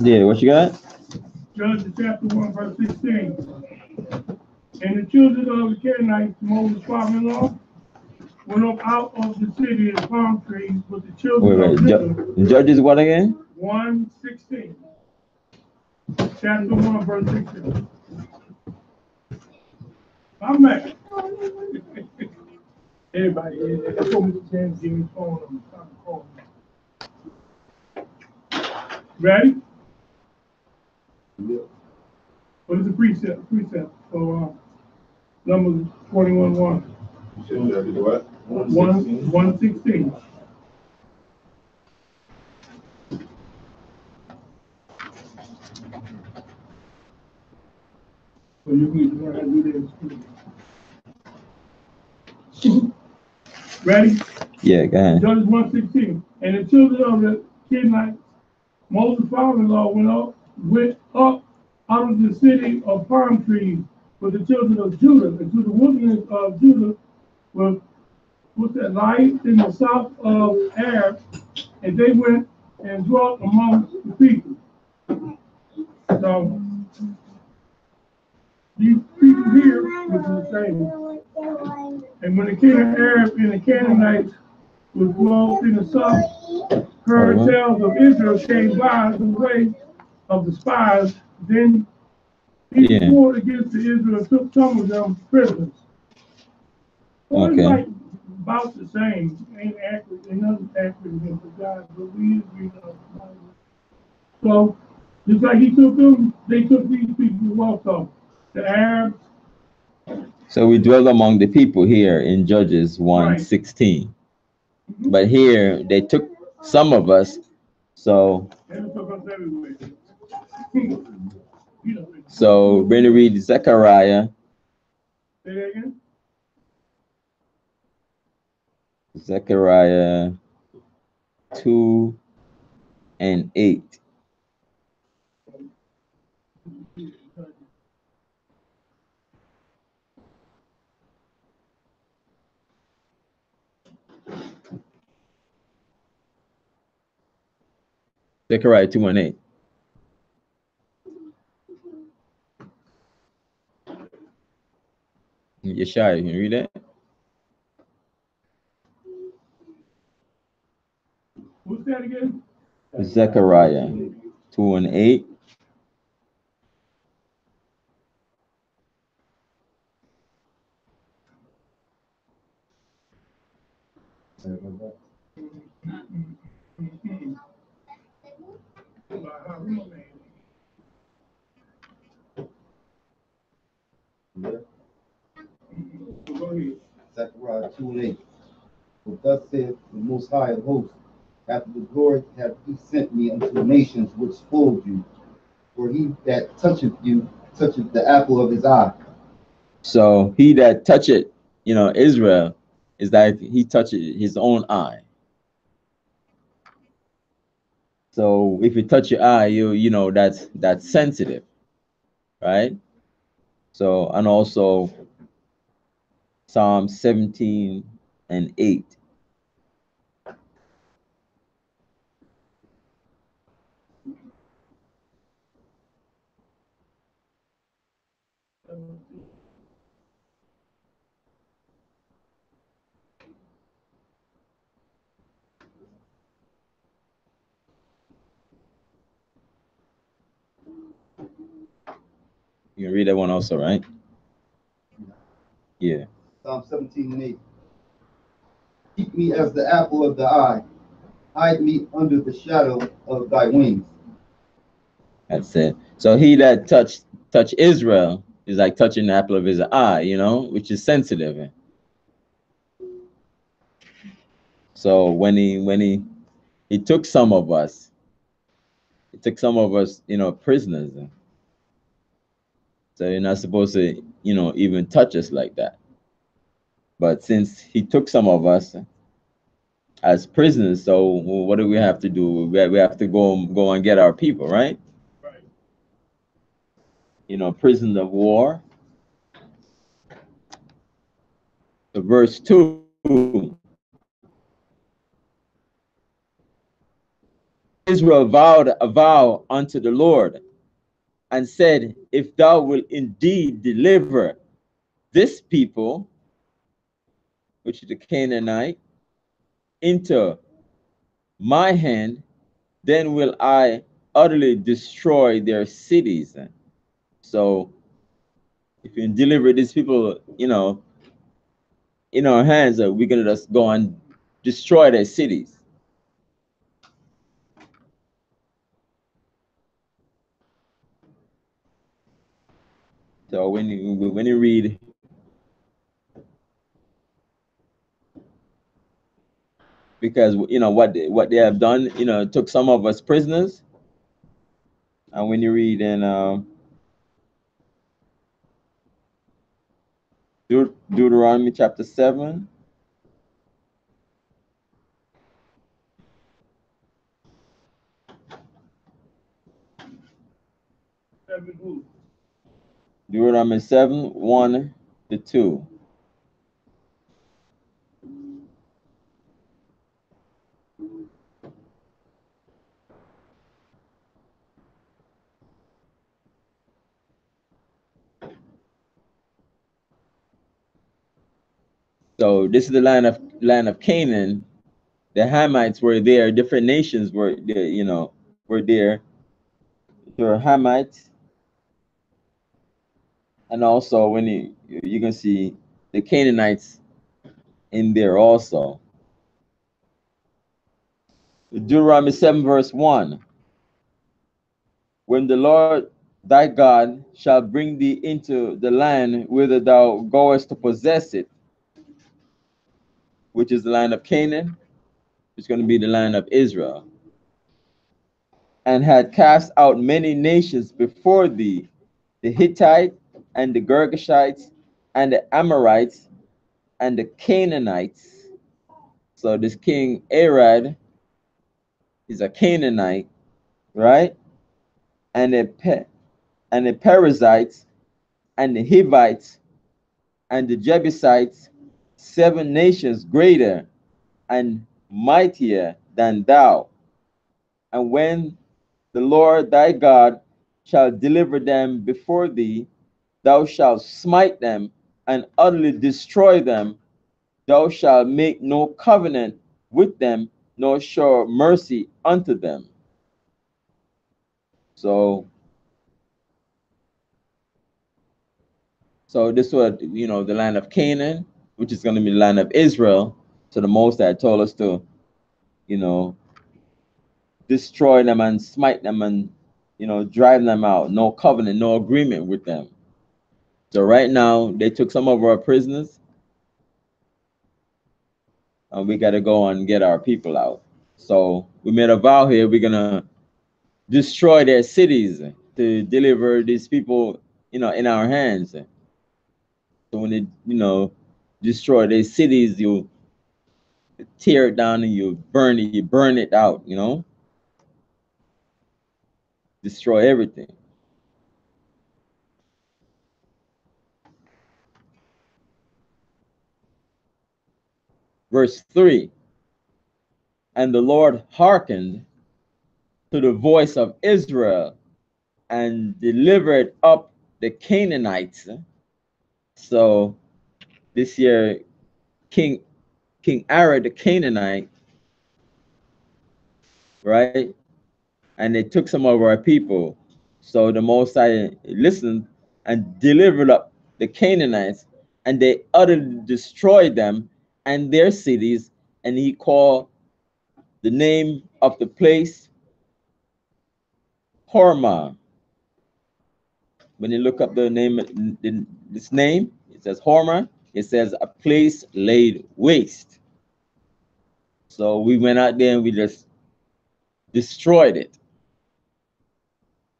Yeah, what you got? Judges chapter 1, verse 16. And the children of the Canaanites, Moses' father-in-law, went up out of the city of palm trees with the children of Judah. Judges what again? 1:16. Chapter 1, verse 16. I'm mad. Everybody, that's what Mr. James gave me phone on the time to call me. Ready? Yeah. What is the precept? So Numbers 21:1. You said what? 1:16. So you need to learn how to do this. Ready? Yeah, go ahead. Judges 1:16. And the children of the Canaanites, Moses' father-in-law went up out of the city of palm trees with the children of Judah, and to the wilderness of Judah, with that light in the south of Ar, and they went and dwelt among the people. So these people here was the same. And when the king of Arab and the Canaanites was dwelt in the south, heard tales of Israel came by the way of the spies, then he fought against the Israel and took some of them prisoners. So it's like about the same. Ain't accurate, ain't nothing accurate against the God, but we agree on. So just like he took them, they took these people also. The Arabs. So we dwell among the people here in Judges 1:16. Right. But here they took some of us, so They took us everywhere. So we're going to read Zechariah. Say that again? Zechariah 2 and 8. Zechariah 2 and 8. Yeshaya, you can read that? What's that again? Zechariah 2 and 8. Go ahead. Zechariah 2 and 8. For thus saith the Most High of hosts, after the glory hath he sent me unto the nations which spoiled you. For he that toucheth you toucheth the apple of his eye. So he that toucheth, Israel, is like he touches his own eye. So if you touch your eye, that's sensitive, right? So, and also Psalm 17 and 8. You can read that one also, right? Yeah. Psalm 17 and 8. Keep me as the apple of the eye. Hide me under the shadow of thy wings. That's it. So he that touch Israel is like touching the apple of his eye, which is sensitive. So when he took some of us, he took some of us, prisoners. So you're not supposed to, even touch us like that. But since he took some of us as prisoners, so what do we have to do? We have to go and get our people, right? Right. Prisoners of war. So verse 2. Israel vowed a vow unto the Lord and said, if thou wilt indeed deliver this people, which is the Canaanite, into my hand, then will I utterly destroy their cities. So if you deliver these people, in our hands, we're gonna just go and destroy their cities. So when you read because what they have done, took some of us prisoners. And when you read in Deuteronomy chapter 7, Deuteronomy 7, 1 to 2. So this is the land of Canaan. The Hamites were there. Different nations were there. Were there. There were Hamites, and also when you can see the Canaanites in there also. Deuteronomy 7 verse 1. When the Lord thy God shall bring thee into the land whither thou goest to possess it, which is the land of Canaan, it's going to be the land of Israel, and had cast out many nations before thee, the Hittite and the Girgashites and the Amorites and the Canaanites So this king Arad is a Canaanite, right? And the Perizzites and the Hivites and the Jebusites, 7 nations greater and mightier than thou. And when the Lord thy God shall deliver them before thee, thou shalt smite them and utterly destroy them. Thou shalt make no covenant with them, nor show mercy unto them. So, this was, the land of Canaan, which is going to be the land of Israel. So the Most High told us to, you know, destroy them and smite them and, drive them out. No covenant, no agreement with them. So right now, they took some of our prisoners, and we got to go and get our people out. So we made a vow here. We're gonna destroy their cities to deliver these people, in our hands. So when they, destroy their cities, you tear it down and you burn it out. Destroy everything. Verse 3. And the Lord hearkened to the voice of Israel and delivered up the Canaanites. So this year, King Arad the Canaanite, right? And they took some of our people. So the Most High listened and delivered up the Canaanites, and they utterly destroyed them and their cities. And he called the name of the place Hormah. When you look up the name, this name, it says Hormah. It says a place laid waste. So we went out there and we just destroyed it.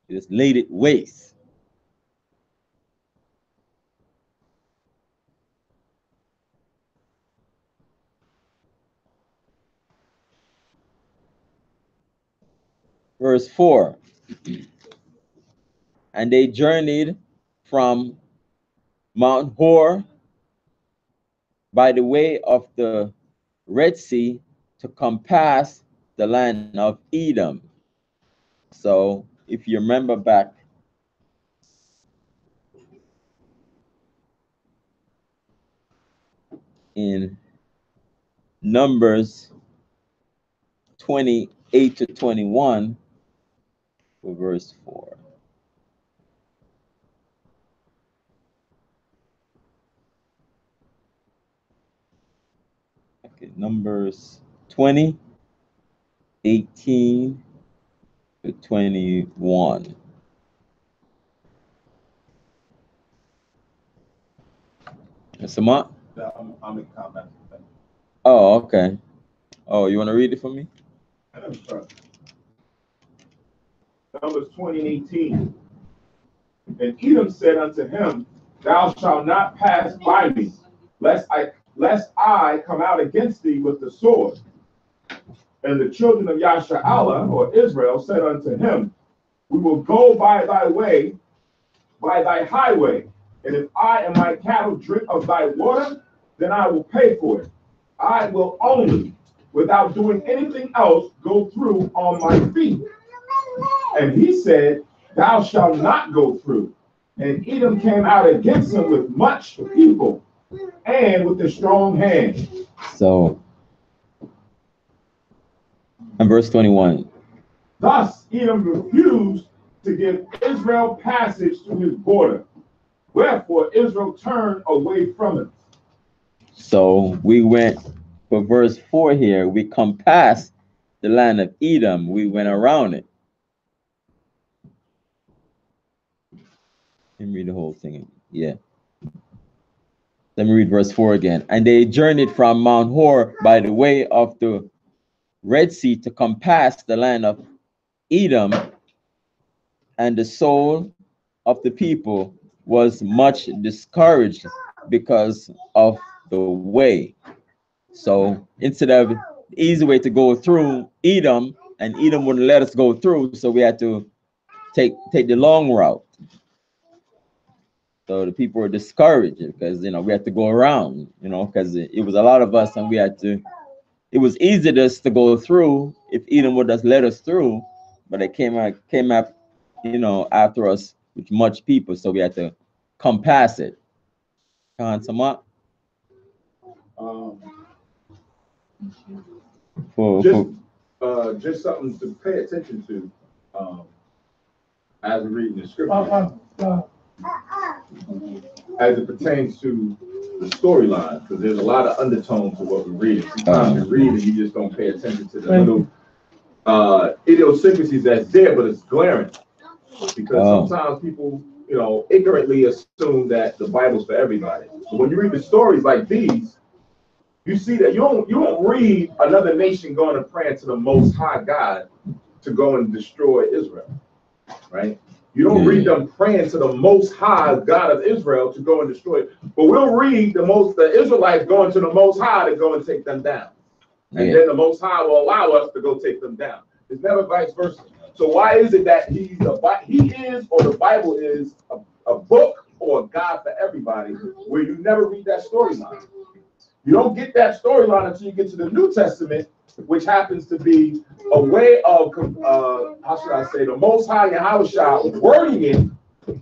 We just laid it waste. Verse 4. And they journeyed from Mount Hor by the way of the Red Sea to compass the land of Edom. So if you remember back in Numbers 28 to 21, for verse 4. Okay, Numbers 20, 18 to 21. Samant? I'm in comment. Oh, okay. Oh, you want to read it for me? Numbers 20 and 18. And Edom said unto him, Thou shalt not pass by me, lest I come out against thee with the sword. And the children of Yasha'Allah, or Israel, said unto him, We will go by thy way, by thy highway, and if I and my cattle drink of thy water, then I will pay for it. I will only, without doing anything else, go through on my feet. And he said, Thou shalt not go through. And Edom came out against him with much people and with a strong hand. So, and verse 21. Thus Edom refused to give Israel passage to his border. Wherefore Israel turned away from it. So we went for verse 4 here. We compassed the land of Edom. We went around it. Let me read the whole thing. Yeah. Let me read verse 4 again. And they journeyed from Mount Hor by the way of the Red Sea to compass the land of Edom, and the soul of the people was much discouraged because of the way. So instead of the easy way to go through Edom, and Edom wouldn't let us go through, so we had to take the long route. So the people were discouraged because we had to go around, because it was a lot of us, and we had to. It was easy just to go through if Edom would just let us through, but it came up, after us with much people, so we had to come past it. Can't sum up. Um, For just something to pay attention to as we read in the scripture, as it pertains to the storyline, because there's a lot of undertones to what we're reading. Sometimes you read and you just don't pay attention to the little idiosyncrasies that's there, but it's glaring. Because sometimes people, ignorantly assume that the Bible's for everybody. But when you read the stories like these, you see that you don't read another nation going to pray to the Most High God to go and destroy Israel, right? You don't read them praying to the Most High God of Israel to go and destroy it. But we'll read the Israelites going to the Most High to go and take them down. And then the Most High will allow us to go take them down. It's never vice versa. So why is it that he is, or the Bible is a book or a God for everybody, where you never read that storyline? You don't get that storyline until you get to the New Testament, which happens to be a way of, how should I say, the Most High Yahushua wording it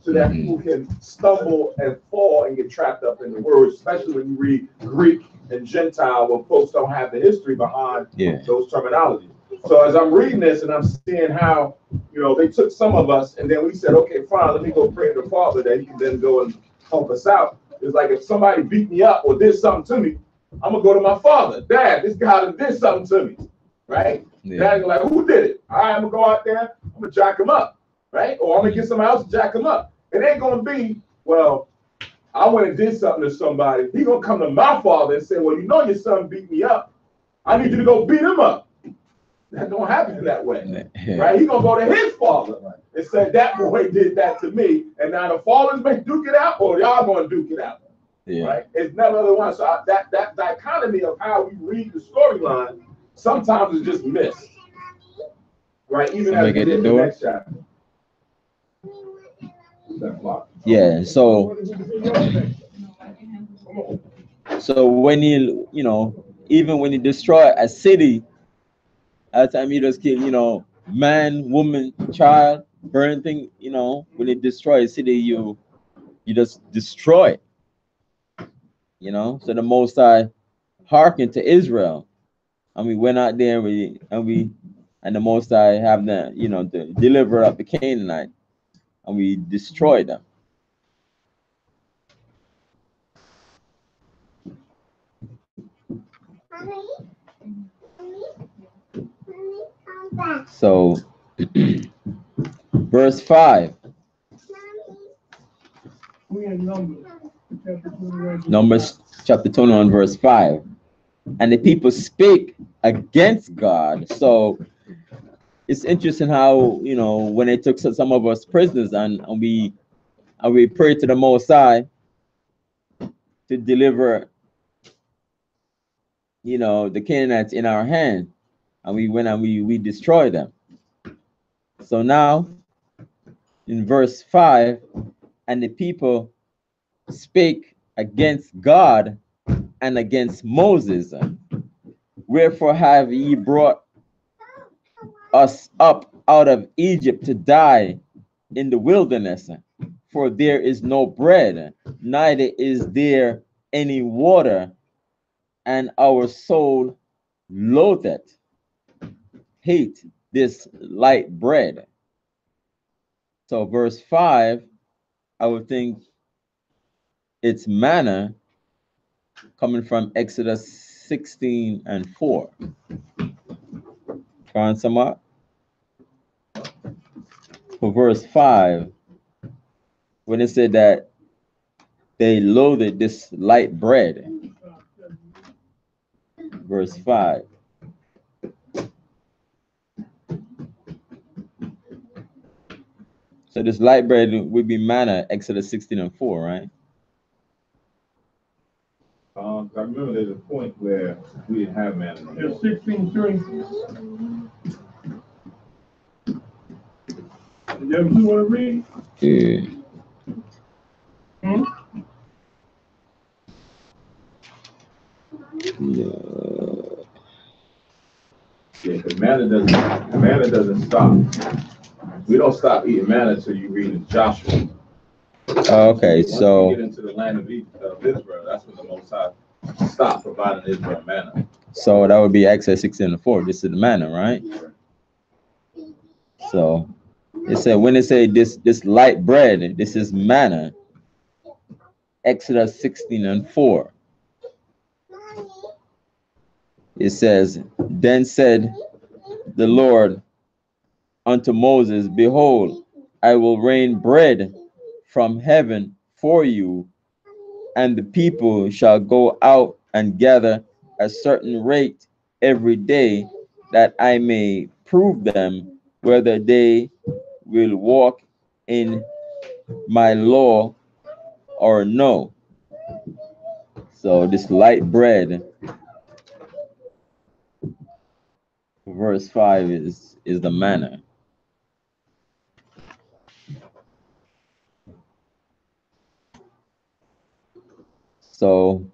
so that people can stumble and fall and get trapped up in the word, especially when you read Greek and Gentile, when folks don't have the history behind those terminologies. So as I'm reading this and I'm seeing how, they took some of us and then we said, okay, fine, let me go pray to the Father that he can then go and help us out. It's like if somebody beat me up or did something to me, I'm gonna go to my father. Dad, this guy did something to me, right? Dad's like, who did it? All right, I'm gonna go out there, I'm gonna jack him up, right? Or I'm gonna get somebody else to jack him up. It ain't gonna be, well, I went and did something to somebody. He gonna come to my father and say, well, your son beat me up. I need you to go beat him up. That don't happen that way, right? He gonna go to his father and say, that boy did that to me, and now the fathers may duke it out, or y'all gonna duke it out. Right? It's never the one. So that dichotomy of how we read the storyline sometimes is just missed. Right? Even as we get the next chapter. Yeah, so when even when you destroy a city, at the time you just kill, man, woman, child, burn thing, when you destroy a city, you just destroy it. So the Most High hearkened to Israel, and we went out there and the Most High have them, to deliver up the Canaanite, and we destroyed them. So verse 5. Numbers chapter 21, verse 5. And the people speak against God. So it's interesting how, when they took some of us prisoners and we prayed to the Most High to deliver, the Canaanites in our hand, and we went and we destroyed them. So now in verse 5, and the people spake against God and against Moses. Wherefore have ye brought us up out of Egypt to die in the wilderness? For there is no bread, neither is there any water, and our soul loatheth, hate this light bread. So verse 5, I would think it's manna coming from Exodus 16 and 4. Find some up. For verse 5, when it said that they loathed this light bread. Verse 5. So this light bread would be manna, Exodus 16 and 4, right? I remember there's a point where we didn't have manna no It's more. 16:3. Is that what you want to read? Yeah. Hmm? Yeah, because manna doesn't stop. We don't stop eating manna until you read in Joshua. Okay, Once so we get into the land of Israel, that's when the Most High stopped providing Israel manna. so that would be Exodus 16:4. This is the manna, right? So it said when it say this light bread, this is manna. Exodus 16:4. It says, then said the Lord unto Moses, behold, I will rain bread from heaven for you, and the people shall go out and gather a certain rate every day, that I may prove them whether they will walk in my law or no. So this light bread, verse 5, is the manna. So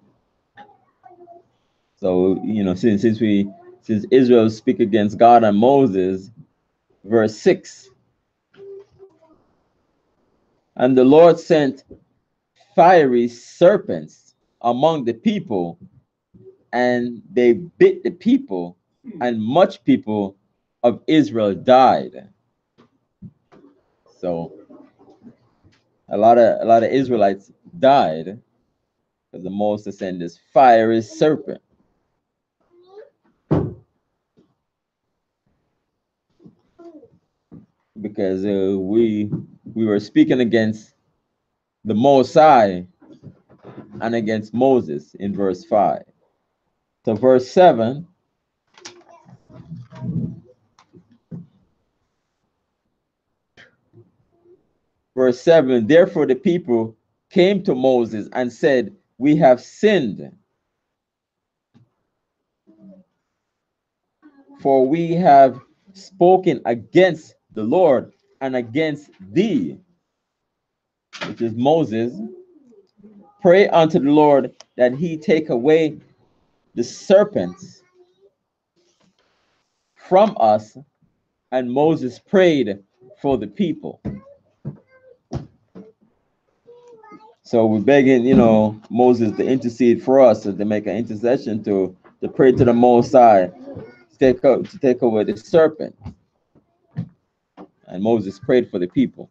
since Israel speak against God and Moses, verse 6, and the Lord sent fiery serpents among the people, and they bit the people, and much people of Israel died. So a lot of Israelites died because the Moses sent this fiery serpent. Because we were speaking against the Most High and against Moses in verse 5. So verse 7, therefore the people came to Moses and said, we have sinned, for we have spoken against the Lord and against thee, which is Moses. Pray unto the Lord that he take away the serpents from us. And Moses prayed for the people. So we're begging, Moses to intercede for us, to make an intercession to pray to the Most High to take away the serpent. And Moses prayed for the people.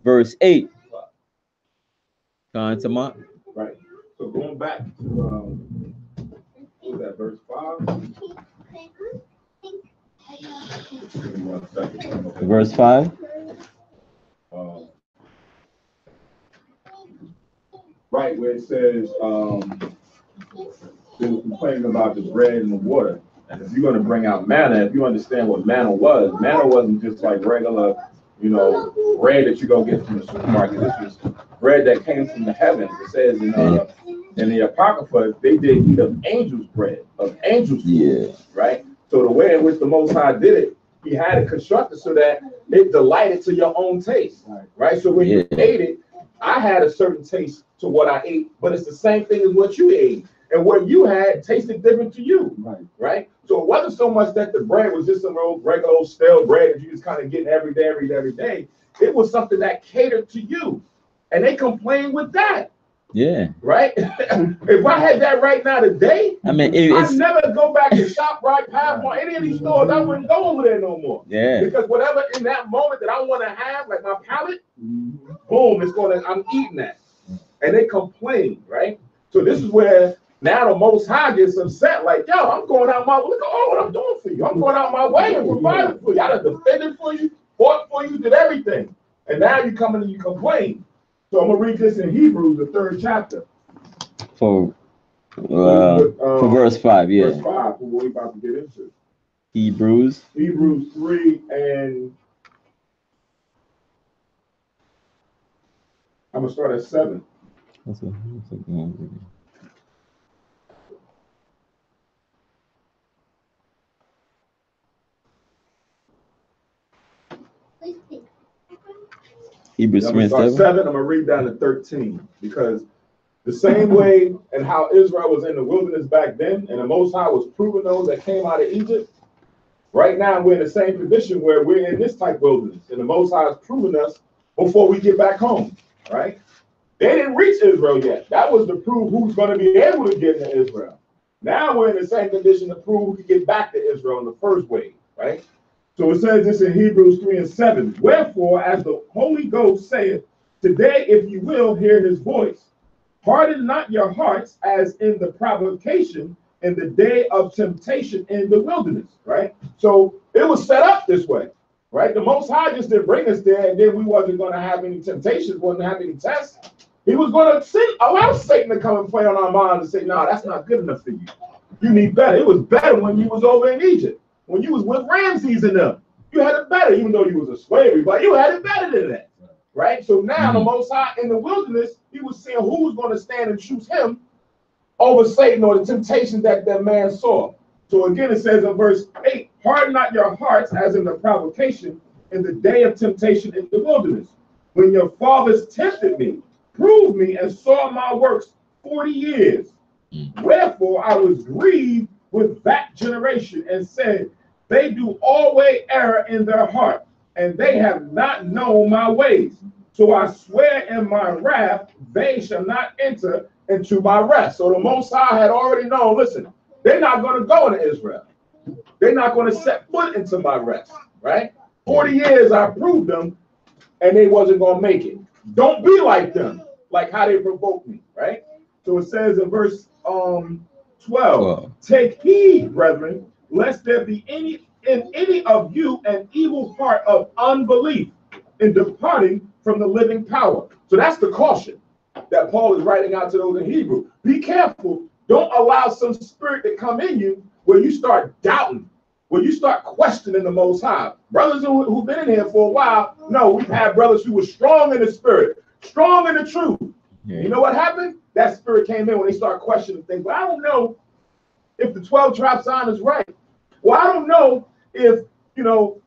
Verse 8. Right. So going back to what was that, verse 5? Give me 1 second. Verse 5. Right, where it says they were complaining about the bread and the water. And if you're going to bring out manna, if you understand what manna wasn't just like regular, bread that you go get from the supermarket. This was bread that came from the heavens. It says in the Apocrypha, they did eat of angels' bread, of angels' food, Yeah. right? So the way in which the Most High did it, he had it constructed so that it delighted to your own taste, right? So when you ate it, I had a certain taste to what I ate, but it's the same thing as what you ate. And what you had tasted different to you, right? So it wasn't so much that the bread was just some old regular old stale bread that you just kind of getting every day. It was something that catered to you. And they complained with that. Yeah. Right? If I had that right now today, I mean, I'd never go back and shop right past any of these stores. I wouldn't go over there no more. Yeah. Because whatever in that moment that I want to have, like my palate, boom, I'm eating that. And they complain, right? So this is where now the Most High gets upset, like, yo, I'm going out my way. Look at all what I'm doing for you. I'm going out my way and providing for you. I done defended for you, fought for you, did everything. And now you come in and you complain. So I'm gonna read this in Hebrews, the 3rd chapter. For verse 5, yeah. Verse 5, for what we're about to get into. Hebrews 3, and I'm gonna start at 7. Hebrews I'm 3 gonna and start 7. 7. I'm gonna read down to 13 because the same way and how Israel was in the wilderness back then, and the Most High was proving those that came out of Egypt. Right now, we're in the same condition where we're in this type wilderness, and the Most High is proving us before we get back home. Right? They didn't reach Israel yet. That was to prove who's going to be able to get into Israel. Now we're in the same condition to prove who can get back to Israel in the first wave. Right? So it says this in Hebrews 3 and 7. Wherefore, as the Holy Ghost saith, today, if you will, hear his voice. Harden not your hearts as in the provocation in the day of temptation in the wilderness, right? So it was set up this way, right? The Most High just didn't bring us there, and then we wasn't going to have any temptations, wasn't have any tests. He was going to allow Satan to come and play on our minds and say, no, that's not good enough for you. You need better. It was better when you was over in Egypt. When you was with Ramses and them, you had it better, even though you was a slavery, but you had it better than that, right? So now the Most High in the wilderness, he was seeing who was going to stand and choose him over Satan or the temptation that man saw. So again, it says in verse 8, harden not your hearts as in the provocation in the day of temptation in the wilderness, when your fathers tempted me, proved me, and saw my works 40 years. Wherefore I was grieved with that generation and said, they do always err in their heart, and they have not known my ways. So I swear in my wrath, they shall not enter into my rest. So the Most High had already known, listen, they're not going to go into Israel. They're not going to set foot into my rest, right? 40 years I proved them, and they wasn't going to make it. Don't be like them, like how they provoked me, right? So it says in verse 12, take heed, brethren, lest there be in any of you an evil heart of unbelief in departing from the living power. So that's the caution that Paul is writing out to those in Hebrew. Be careful. Don't allow some spirit to come in you where you start doubting, where you start questioning the Most High. Brothers who've been in here for a while, no, we've had brothers who were strong in the spirit, strong in the truth. You know what happened? That spirit came in when they started questioning things. But I don't know if the 12 tribe sign is right. Well, I don't know if,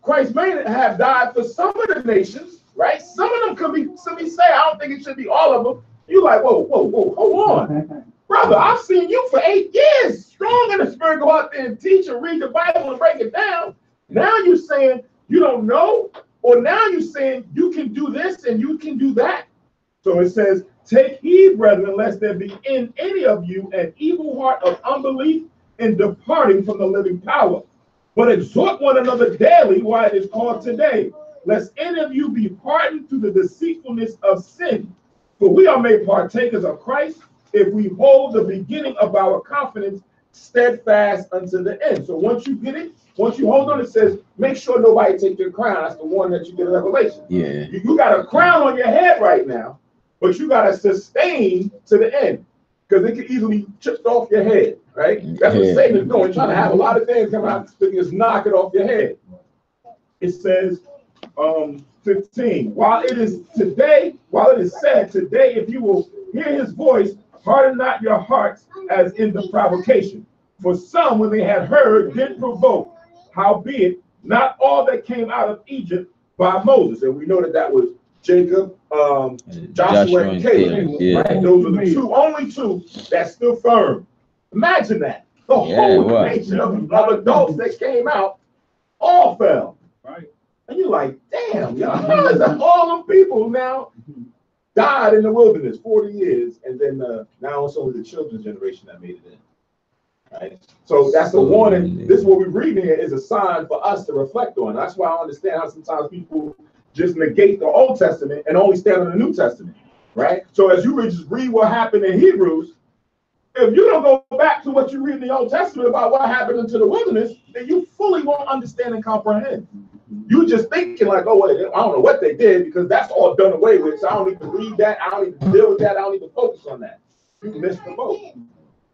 Christ may have died for some of the nations, right? Some of them could be say, I don't think it should be all of them. You like, whoa, hold on. Brother, I've seen you for 8 years, strong in the spirit, go out there and teach and read the Bible and break it down. Now you're saying you don't know, or now you're saying you can do this and you can do that. So it says, take heed, brethren, lest there be in any of you an evil heart of unbelief in departing from the living power. But exhort one another daily while it is called today, lest any of you be hardened through the deceitfulness of sin. For we are made partakers of Christ if we hold the beginning of our confidence steadfast unto the end. So once you get it, once you hold on, it says, make sure nobody take your crown. That's the one that you get a revelation. Yeah. You got a crown on your head right now, but you got to sustain to the end, because it can easily be chipped off your head, right? That's what Satan is doing, trying to have a lot of things come out to just knock it off your head. It says, 15, while it is said today, if you will hear his voice, harden not your hearts as in the provocation. For some, when they had heard, did provoke. Howbeit, not all that came out of Egypt by Moses. And we know that was Jacob, Joshua and Caleb. Yeah. Right? Those are the only two that stood firm. Imagine that. The whole nation of adults that came out all fell. Right. And you're like, damn, how is that all them people now died in the wilderness 40 years, and then now it's only the children's generation that made it in. Right? So that's the warning. This is what we're reading here is a sign for us to reflect on. That's why I understand how sometimes people just negate the Old Testament and only stand on the New Testament. Right? So as you just read what happened in Hebrews, if you don't go back to what you read in the Old Testament about what happened into the wilderness, then you fully won't understand and comprehend. You just thinking like, oh, wait, I don't know what they did, because that's all done away with. So I don't need to read that. I don't need to deal with that. I don't need to focus on that. You missed the boat.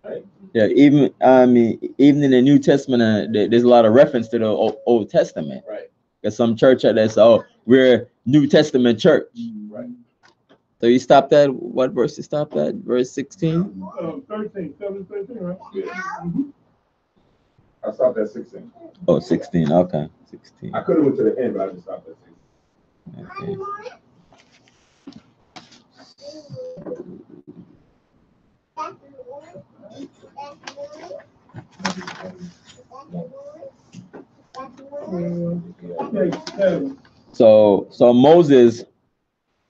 Right? Yeah, even in the New Testament, there's a lot of reference to the Old Testament. Right. There's some church that's we're New Testament church. Right. So you stopped at what verse? You stopped at verse 16. 13, 7, 13, right? Yeah. Mm-hmm. I stopped at 16. Oh, 16. Okay, 16. I could have went to the end, but I just stopped at 16. Okay. So Moses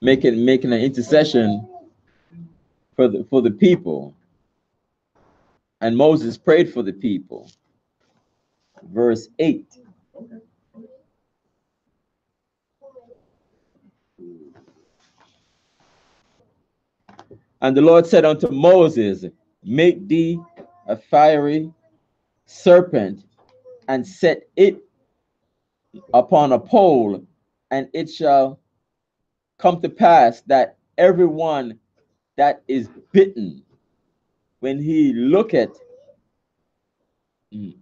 making an intercession for the people, and Moses prayed for the people. Verse 8. And the Lord said unto Moses, make thee a fiery serpent, and set it upon a pole, and it shall come to pass that everyone that is bitten, when he looketh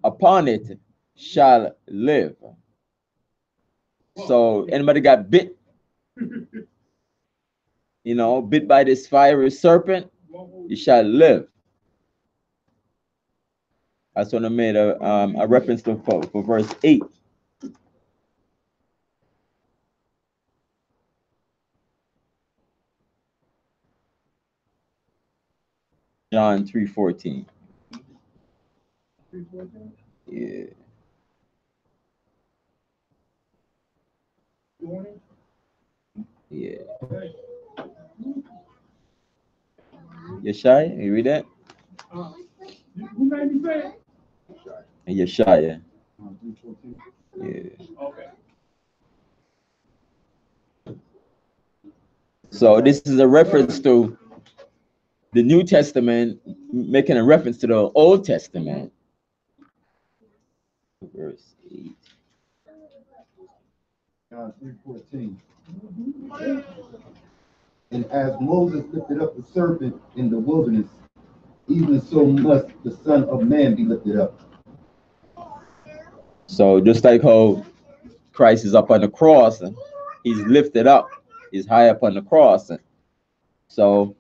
upon it, shall live. So anybody got bit, bit by this fiery serpent, you shall live. That's what I made a reference to for verse 8. John 3:14. Yeah. Yeah. Yeshai, you read that? Who made me say it? Yeshai. Yeah. Okay. So this is a reference to the New Testament, making a reference to the Old Testament. Verse 8. John 3:14. And as Moses lifted up the serpent in the wilderness, even so must the Son of Man be lifted up. So just like how Christ is up on the cross, and he's lifted up, he's high up on the cross. And so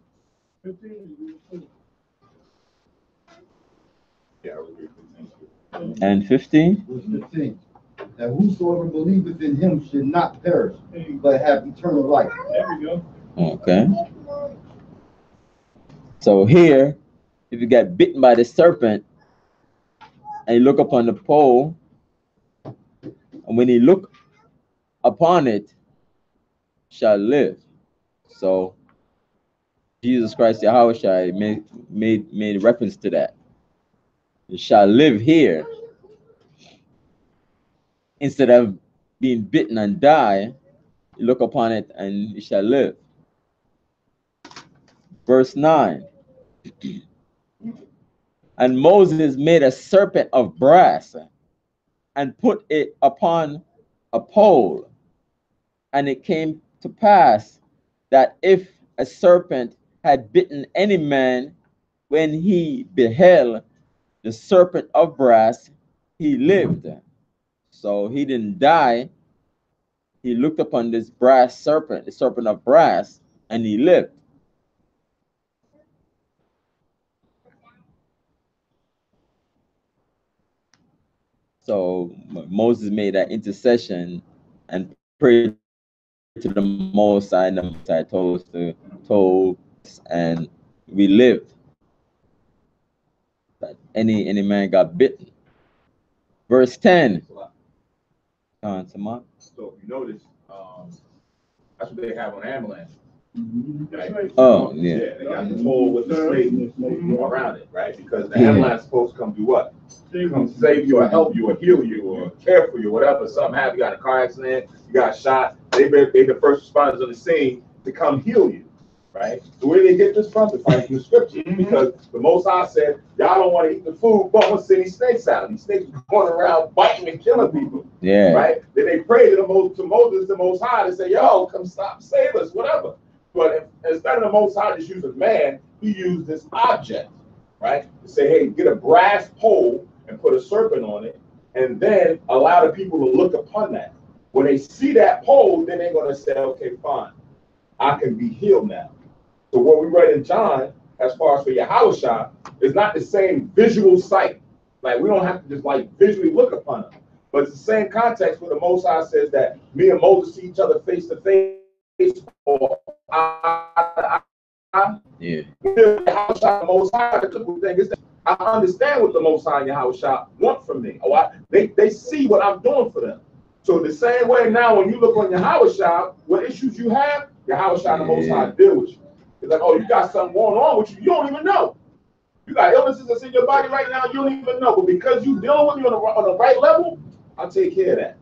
and 15. Verse 15. That whosoever believeth in him should not perish, but have eternal life. There we go. Okay. So here, if you get bitten by the serpent and you look upon the pole, and when you look upon it, shall live. So Jesus Christ Yahushua made reference to that. You shall live here. Instead of being bitten and die, you look upon it and you shall live. Verse 9. And Moses made a serpent of brass and put it upon a pole. And it came to pass that if a serpent had bitten any man, when he beheld the serpent of brass, he lived. So he didn't die. He looked upon this brass serpent, the serpent of brass, and he lived. So Moses made that intercession and prayed to the Most High, and the Most High told us, and we lived. That any man got bitten. Verse 10. So if you notice, that's what they have on ambulance. Right? Oh, yeah. They got the pole with the snake around it, right? Because the ambulance is supposed to come do what? Come save you or help you or heal you or care for you, whatever. Something happened, you got a car accident, you got shot. They the first responders on the scene to come heal you, right? So where did they get this from? They find from the scripture. Because the Most High said, y'all don't want to eat the food, but we'll send these snakes out. These snakes going around biting and killing people. Yeah. Right? Then they prayed to Moses, the Most High, to say, yo, come stop, save us, whatever. But instead of the Most High just using man, he used this object, right? To say, hey, get a brass pole and put a serpent on it, and then allow the people to look upon that. When they see that pole, then they're going to say, okay, fine, I can be healed now. So what we read in John, as far as for Yahushua, is not the same visual sight. Like, we don't have to just like visually look upon him. But it's the same context where the Most High says that me and Moses see each other face to face or eye to eye. Yeah. The Most High, the cool thing is that I understand what the Most High and Yahweh want from me. They see what I'm doing for them. So the same way now, when you look on Yahweh, what issues you have, Yahweh and the Most High deal with you. It's like, oh, you got something going on with you. You don't even know. You got illnesses that's in your body right now. You don't even know. But because you dealing with me on the right level, I'll take care of that.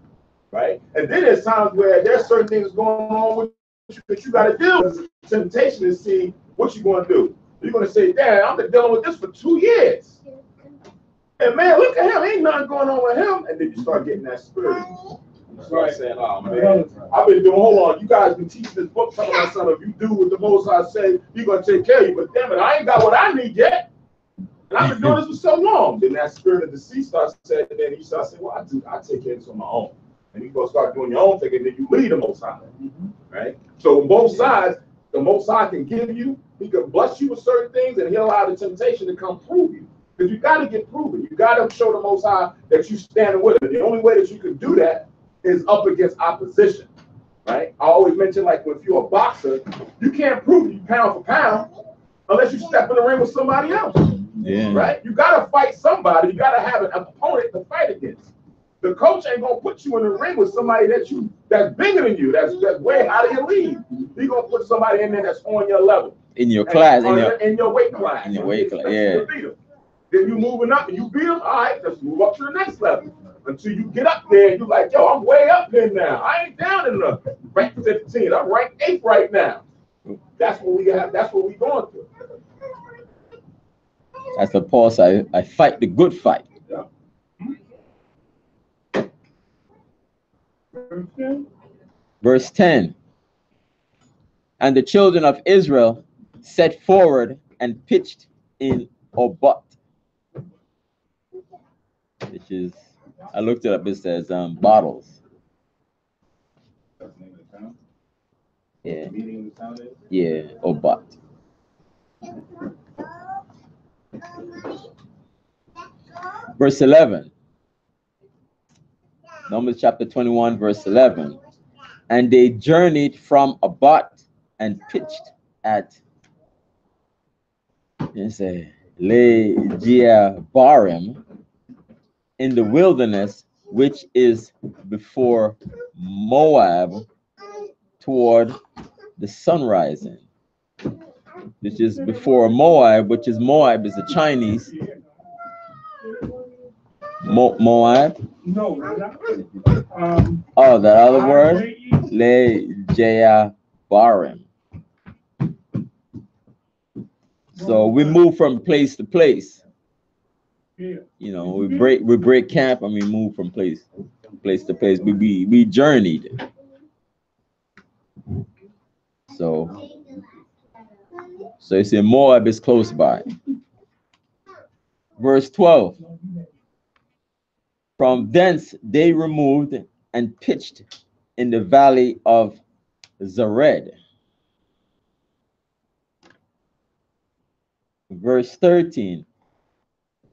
Right? And then there's times where there's certain things going on with you that you got to deal with. Temptation is see what you're going to do. You're going to say, Dad, I've been dealing with this for 2 years. And man, look at him. Ain't nothing going on with him. And then you start getting that spirit. You start saying, oh man, I've been doing, hold on, you guys been teaching this book, telling my son, if you do what the Most High say, he's going to take care of you. But damn it, I ain't got what I need yet. And I've been doing this for so long. Then that spirit of deceit starts saying, and then you start saying, well, I take care of this on my own. And you're going to start doing your own thing, and then you lead the Most High. Right? So on both sides, the Most High can give you, he can bless you with certain things, and he'll allow the temptation to come prove you. Because you got to get proven. You got to show the Most High that you standing with him. The only way that you can do that is up against opposition. Right? I always mention, like, if you're a boxer, you can't prove you pound for pound unless you step in the ring with somebody else. Yeah. Right? You got to fight somebody. You got to have an opponent to fight against. The coach ain't gonna put you in the ring with somebody that's bigger than you, that's way out of your league. He's gonna put somebody in there that's on your level. In your class, in your weight class. In your weight class, yeah. Then you moving up and you beat him. All right, let's move up to the next level. Until you get up there and you're like, yo, I'm way up there now. I ain't down in the rank 15. I'm ranked 8th right now. That's what we have. That's what we're going through. As for Paul said, I fight the good fight. Yeah. Verse 10. And the children of Israel set forward and pitched in Oboth, which is, I looked it up, it says bottles. That's the name of the town? Yeah. The meaning of the town is? Yeah, Oboth. Verse 11. Numbers chapter 21, verse 11. And they journeyed from Oboth and pitched at Le-Jeabarim in the wilderness, which is before Moab, toward the sun rising. Which is before Moab, which is Moab is the Chinese. Moab? No, Oh, that other word? Le-Jeabarim. So we move from place to place. You know, we break camp and we move from place to place. We journeyed. So you say Moab is close by. Verse 12. From thence they removed and pitched in the valley of Zered. Verse 13.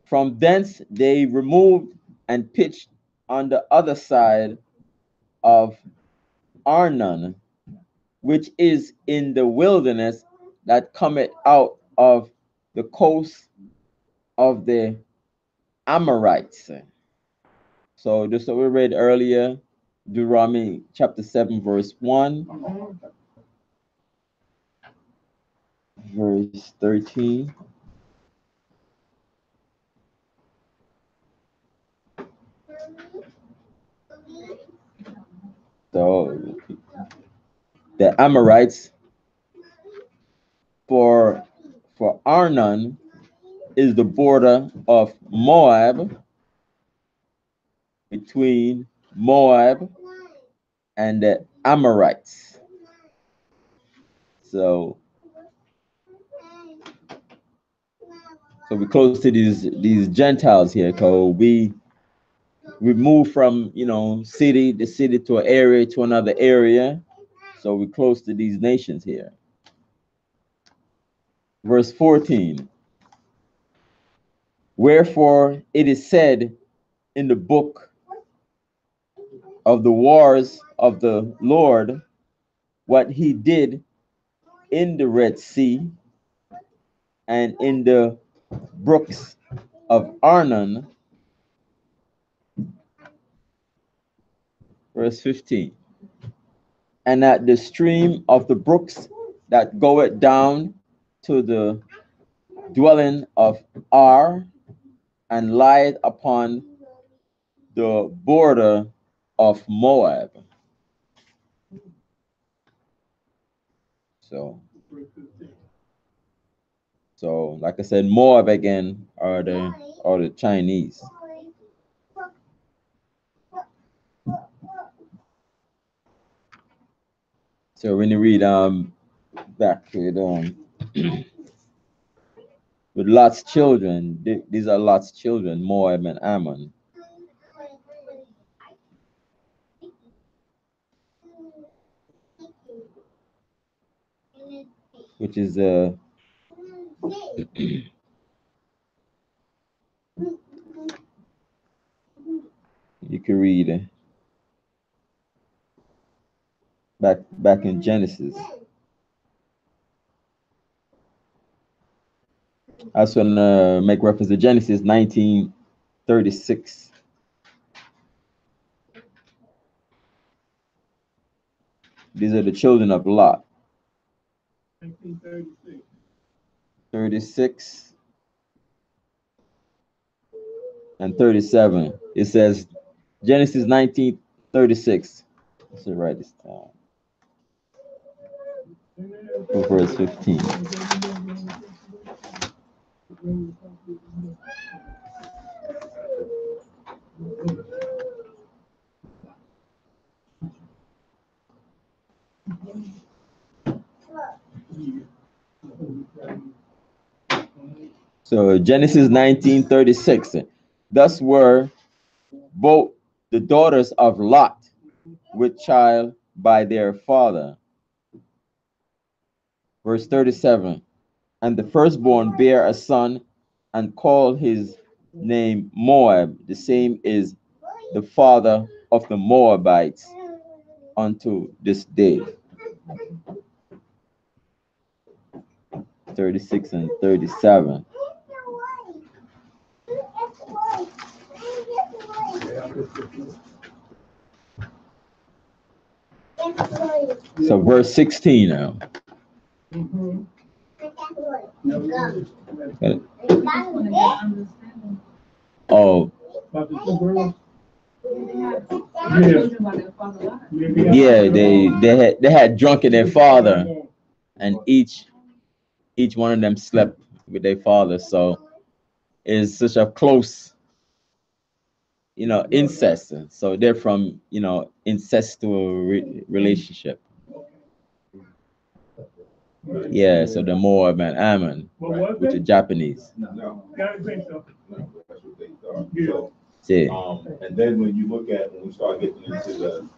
From thence they removed and pitched on the other side of Arnon, which is in the wilderness that cometh out of the coast of the Amorites. So this is what we read earlier, Deuteronomy chapter 7, verse 1, verse 13. So the Amorites for Arnon is the border of Moab, between Moab and the Amorites. So we're close to these Gentiles here, because we moved from city to an area to another area. So we're close to these nations here. Verse 14. Wherefore it is said in the book of the wars of the Lord, what he did in the Red Sea and in the brooks of Arnon. Verse 15. And at the stream of the brooks that goeth down to the dwelling of Ar, and lieth upon the border of Moab. So like I said, Moab again are the Chinese. So when you read back with with Lot's children, these are Lot's children, Moab and Ammon. Which is you can read back in Genesis. I was going to make reference to Genesis 19:36. These are the children of Lot. 1936. 36 and 37. It says Genesis 19:36. Let's write this down. Verse 15. So Genesis 19:36. Thus were both the daughters of Lot with child by their father. Verse 37. And the firstborn bare a son and called his name Moab. The same is the father of the Moabites unto this day. 36 and 37. So verse 16 now. Oh. Yeah, they had drunken their father, and each one of them slept with their father. So it's such a close, incest. So they're from, incestual relationship. Yeah, so the Moab and Ammon, which are Japanese. And then when we start getting into the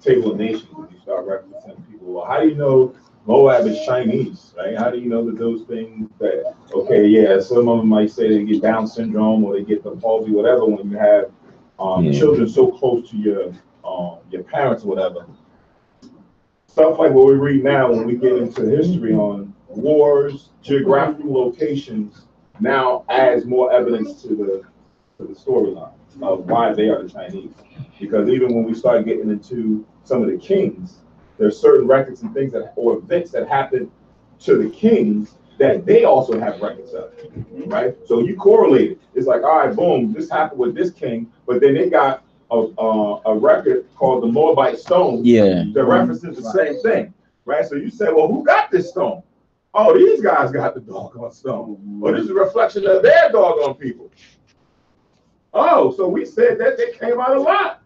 table of nations, when you start referencing people, well, how do you know Moab is Chinese, right? How do you know that those things that, okay, yeah, some of them might say they get Down syndrome or they get the palsy, whatever, when you have children so close to your parents or whatever. Stuff like what we read now when we get into history on wars, geographical locations, now adds more evidence to the storyline of why they are the Chinese. Because even when we start getting into some of the kings, there's certain records and things or events that happen to the kings that they also have records of, right? So you correlate it. It's like, all right, boom, this happened with this king, but then they got a record called the Moabite Stone that references the same thing, right? So you say, well, who got this stone? Oh, these guys got the doggone stone. Well, this is a reflection of their doggone people. Oh, so we said that they came out a lot.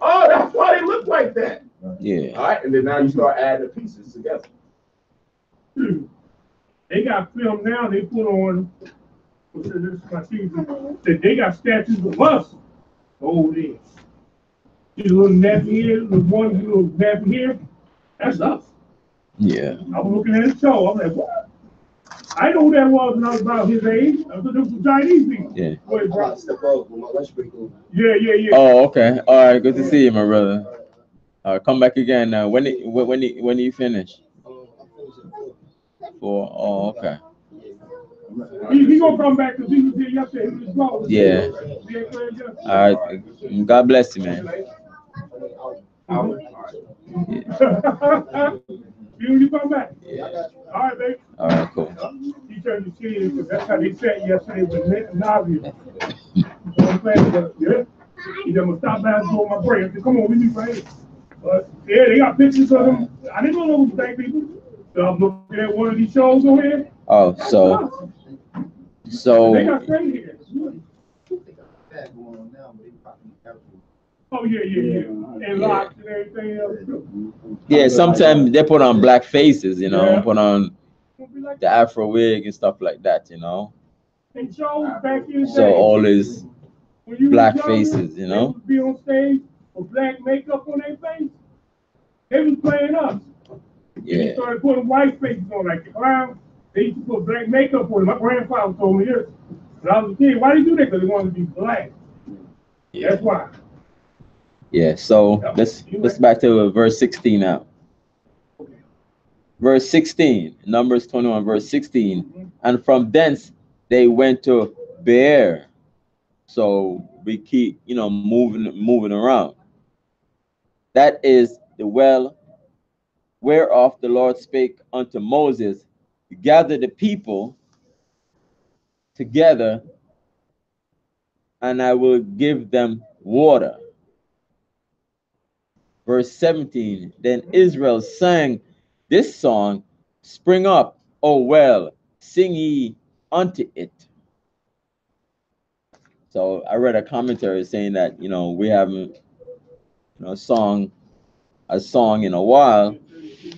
Oh, that's why they look like that. Yeah. All right, and then now you start adding the pieces together. They got film now, they put on, that they got statues of us over there. These little nappy here, the one little nappy here, that's us. Yeah. I was looking at the show, I'm like, what? I know who that was when I was about his age. I was looking for Chinese people. Yeah. Boy, bro. Step up with my lunch break over. Yeah. Oh, okay. All right. Good to see you, my brother. Come back again. When you finish? I'm finishing up. 4. Oh, okay. He gonna come back because he was here yesterday. He was wrong. Yeah. He ain't playing yesterday. All right. God bless you, man. You when you come back. Yeah. All right, baby. All right. Cool. He turned his kid because that's how they said yesterday with Nadia. You know what I'm saying? But, yeah. He done gonna stop by and go my brain. I said, come on, we need right here. But yeah, they got pictures of them. I didn't know those black people. So I'm looking at one of these shows over here. Oh, They so got straight hair. Bad going on now, but they probably have to. Oh yeah. And locks and everything else too. yeah. Sometimes they put on black faces, you know, Yeah. put on Gonna be like the Afro wig and stuff like that, you know. and shows back in the So day. all these When you black was younger, faces, you they know. would be on stage with black makeup on their face. They was playing us. And they Yeah. started putting white faces on, like the clown. They used to put black makeup on. My grandfather told me this. When I was a kid, why did they do that? Because they wanted to be black. Yeah. That's why. Yeah. So let's back to verse 16 now. Verse 16, Numbers 21, verse 16. And from thence they went to Beer. So we keep, moving around. That is the well whereof the Lord spake unto Moses, gather the people together, and I will give them water. Verse 17, then Israel sang this song, spring up, O well, sing ye unto it. So I read a commentary saying that, we haven't, sung a song in a while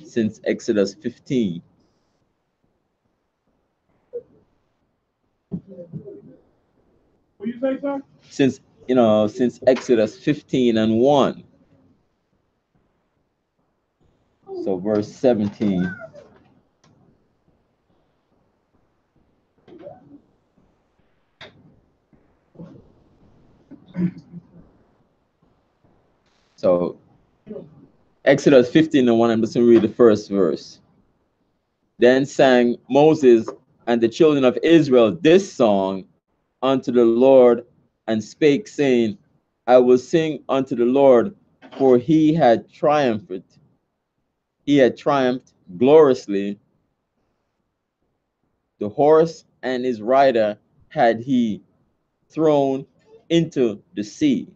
since Exodus 15. What you say, sir? Since Exodus 15 and 1. So verse 17. So Exodus 15 and 1, I'm just going to read the first verse. Then sang Moses and the children of Israel this song unto the Lord, and spake, saying, I will sing unto the Lord, for he had triumphed. He had triumphed gloriously. The horse and his rider had he thrown into the sea.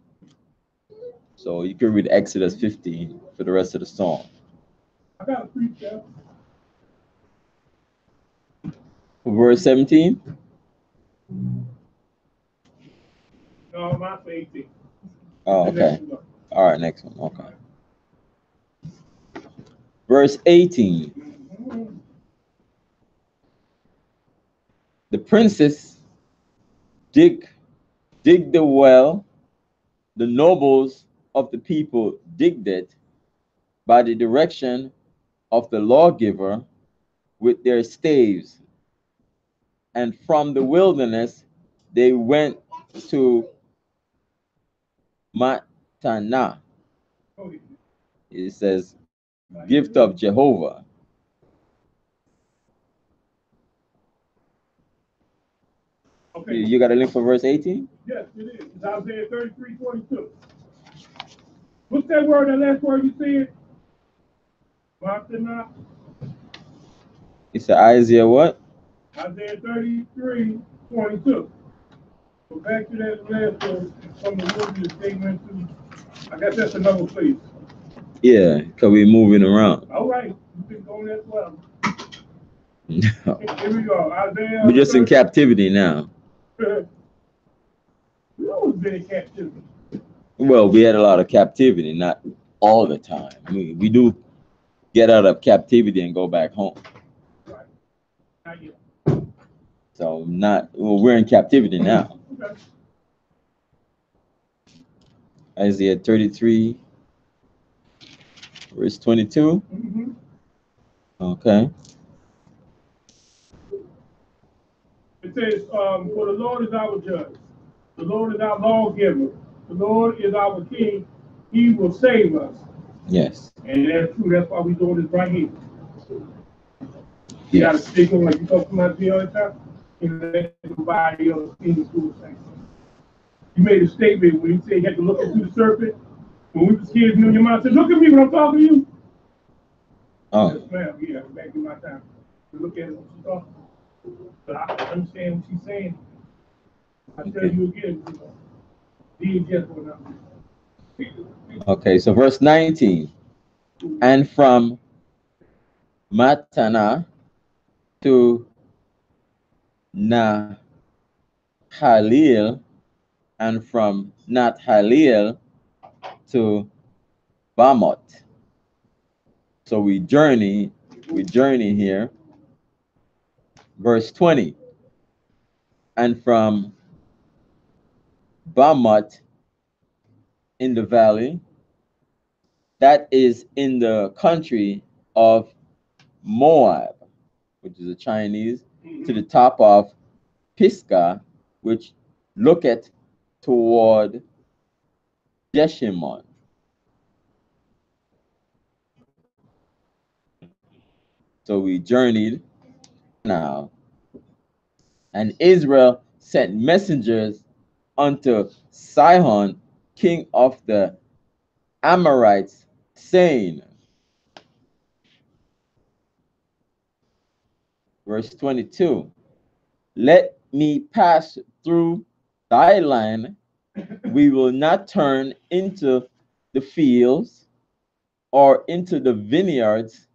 So you can read Exodus 15 for the rest of the song. I got a freestyle. Verse 17. No, my 18. Oh, okay. All right, next one. Okay. Verse 18. The princess dig the well, the nobles of the people digged it by the direction of the lawgiver with their staves. And from the wilderness they went to Matana. It says, gift of Jehovah. Okay. You got a link for verse 18? Yes, it is. It's Isaiah 33:22. What's that word, that last word you said? Matana. It's Isaiah what? Isaiah 33:22. So back to that last word from the wilderness they went to. I guess that's another place. Yeah, because we're moving around. All right, you can go as well. No. Here we go. Isaiah. We're just in captivity now. We always been in captivity. Well, we had a lot of captivity, not all the time. We do get out of captivity and go back home. Right. Not yet. So we're in captivity now. Okay. Isaiah 33, verse 22. Mm-hmm. Okay. It says, for the Lord is our judge. The Lord is our lawgiver. The Lord is our king. He will save us. Yes. And that's true. That's why we doing this right here. You got to Yes. stick on like you talk about the other time. And let somebody else in the school same thing. You made a statement when you said you had to look into the serpent. When we was kids, you know, your mom said, look at me when I'm talking to you. Oh. Yes, ma'am. Yeah, back in my time. To look at it when she's talking. But I understand what she's saying. I tell you again, you know, be gentle now. Okay, so verse 19. And from Matana to Nahalil, and from Nahalil to Bamoth. So we journey here. Verse 20. And from Bamoth in the valley, that is in the country of Moab, which is a Chinese, to the top of Pisgah, which looketh toward Jeshimon. So we journeyed now, and Israel sent messengers unto Sihon, king of the Amorites, saying, verse 22, let me pass through thy land. We will not turn into the fields or into the vineyards.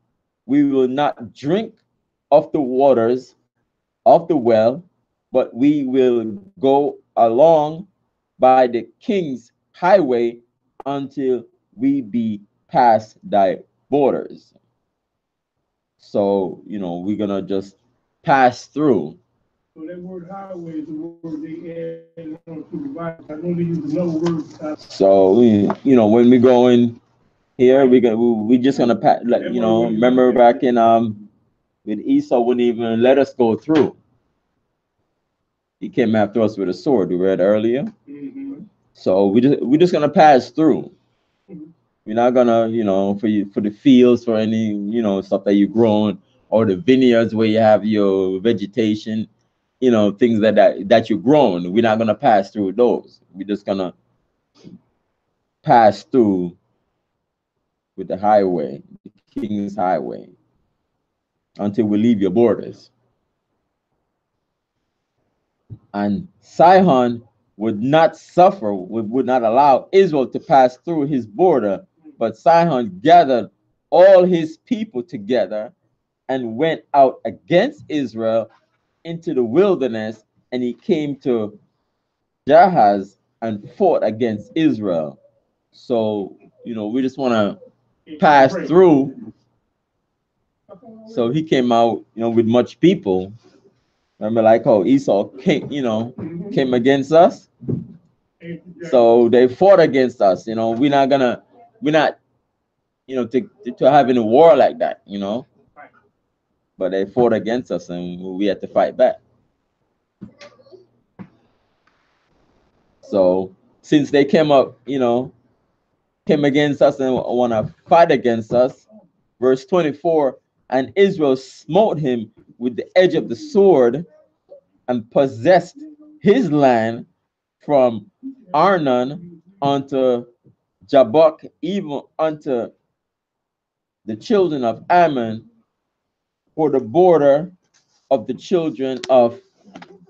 We will not drink of the waters of the well, but we will go along by the king's highway until we be past thy borders. So, you know, we're gonna just pass through. So that word highway is the word they add on to the Bible. I know they use another word. So we, you know, when we go in here, we just gonna pass. Like, you know, remember back in with Esau wouldn't even let us go through. He came after us with a sword. We read earlier. Mm-hmm. So we're just gonna pass through. We're not gonna, you know, for the fields, for any, you know, stuff that you're growing, or the vineyards where you have your vegetation, you know, things that you're growing. We're not gonna pass through those. We're just gonna pass through with the highway, the King's highway, until we leave your borders. And Sihon would not suffer, would not allow Israel to pass through his border, but Sihon gathered all his people together and went out against Israel into the wilderness, and he came to Jahaz and fought against Israel. So, you know, we just want to pass through. So he came out, you know, with much people. Remember, like how Esau came, you know, came against us. So they fought against us. You know, we're not, you know, to having a war like that, you know. But they fought against us, and we had to fight back. So since they came up, you know, came against us and want to fight against us, verse 24, and Israel smote him with the edge of the sword and possessed his land from Arnon unto Jabbok, even unto the children of Ammon, for the border of the children of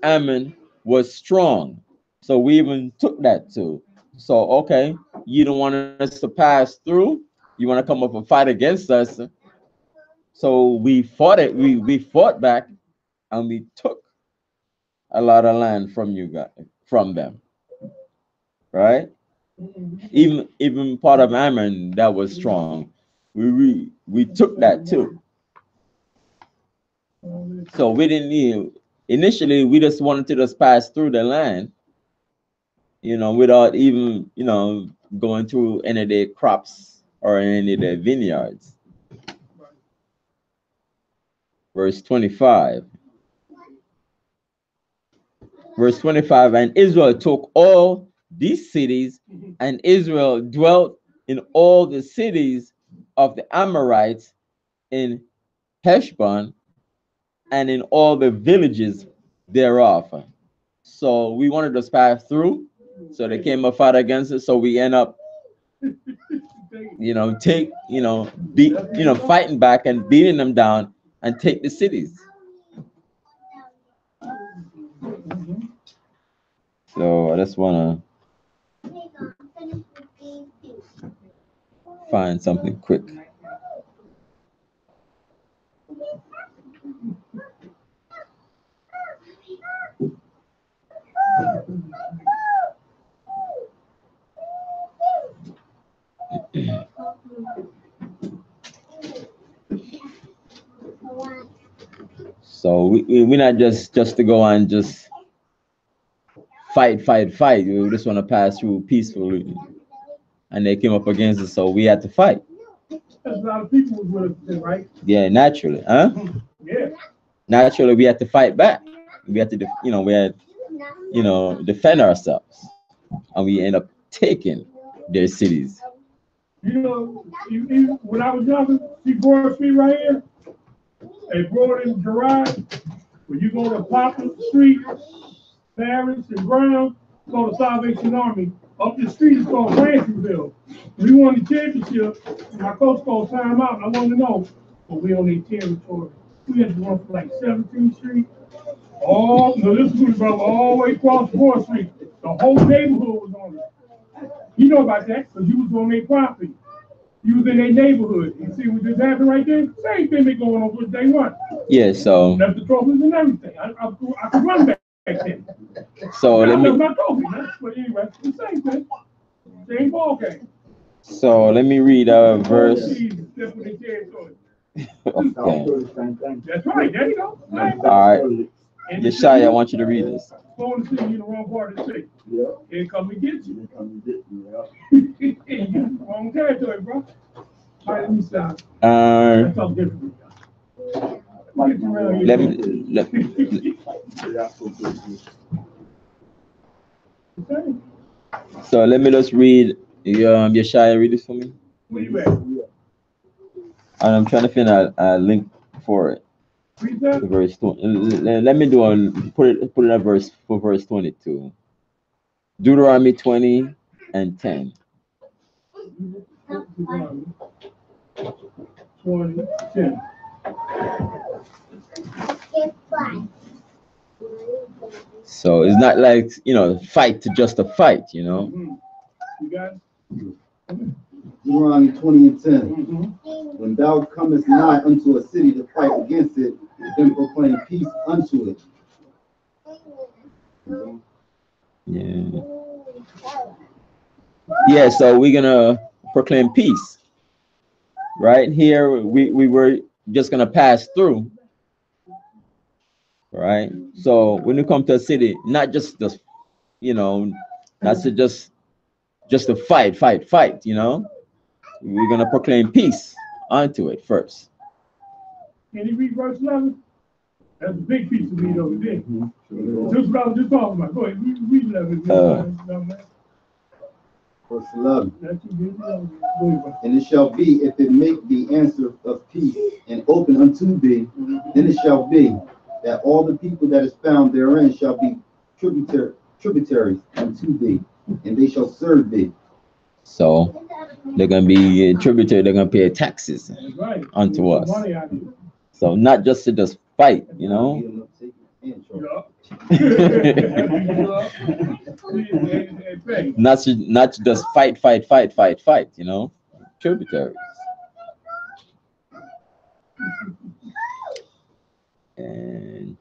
Ammon was strong. So we even took that too. So, okay, you don't want us to pass through. You want to come up and fight against us. So we fought it. We fought back, and we took a lot of land from you guys, from them, right? Even part of Ammon that was strong. We took that too. So we didn't need, initially we just wanted to just pass through the land, you know, without even, you know, going through any of their crops or any of their vineyards. Verse 25. verse 25, and Israel took all these cities, and Israel dwelt in all the cities of the Amorites in Heshbon and in all the villages thereof. So we wanted to pass through. So they came up fight against it. So we end up, fighting back and beating them down and take the cities. So I just want to find something quick. So we're not just to go and just fight. We just want to pass through peacefully, and they came up against us, so we had to fight. There's a lot of people with us, right? Yeah, naturally, huh? Yeah. Naturally, we had to fight back. We had to, defend ourselves, and we end up taking their cities. You know, when I was younger, see Broad Street right here? Hey, Broad in Garage, when you go to Poplar Street, Paris and Brown, go to Salvation Army. Up the street is called Rancherville. We won the championship. My coach called time out, and I wanted to know, but we on their territory. We had to run for like 17th Street. This was brother, all the way across 4th Street. The whole neighborhood was on it. You know about that, because you was on their property. You was in their neighborhood. You see what just happened right there? Same thing they going on with day one. Yeah, so left the trophies and everything. I could run back then. So let me. My trophy, but anyway, the same thing. Same ball game. So let me read a verse. Okay. That's right. There you go. All right. Yeshaya, I want you to read this. Going to see you in the wrong part of the city. Yeah. Here come and get you. Wrong territory, bro. All right, let me stop. Let's talk differently. So let me just read. Yeshaya, read this for me. Where you at? And I'm trying to find a link for it. Verse 20. Let me put it at verse 22. Deuteronomy 20 and 10. 20, 10. So it's not like fight to just a fight, You got it? Deuteronomy 20 and 10. When thou comest nigh unto a city to fight against it, then proclaim peace unto it. Yeah. Yeah, so we're gonna proclaim peace. Right here, we were just gonna pass through. Right? So when you come to a city, not just not to just to fight, we're gonna proclaim peace onto it first. Can you read verse 11? That's a big piece of meat over there. Just what I was just talking about. Go ahead, read 11. Verse 11. And it shall be, if it make the answer of peace and open unto thee, then it shall be that all the people that is found therein shall be tributaries unto thee, and they shall serve thee. So they're gonna be tributary. They're gonna pay taxes unto us. So not just to just fight, not to just fight, tributaries. And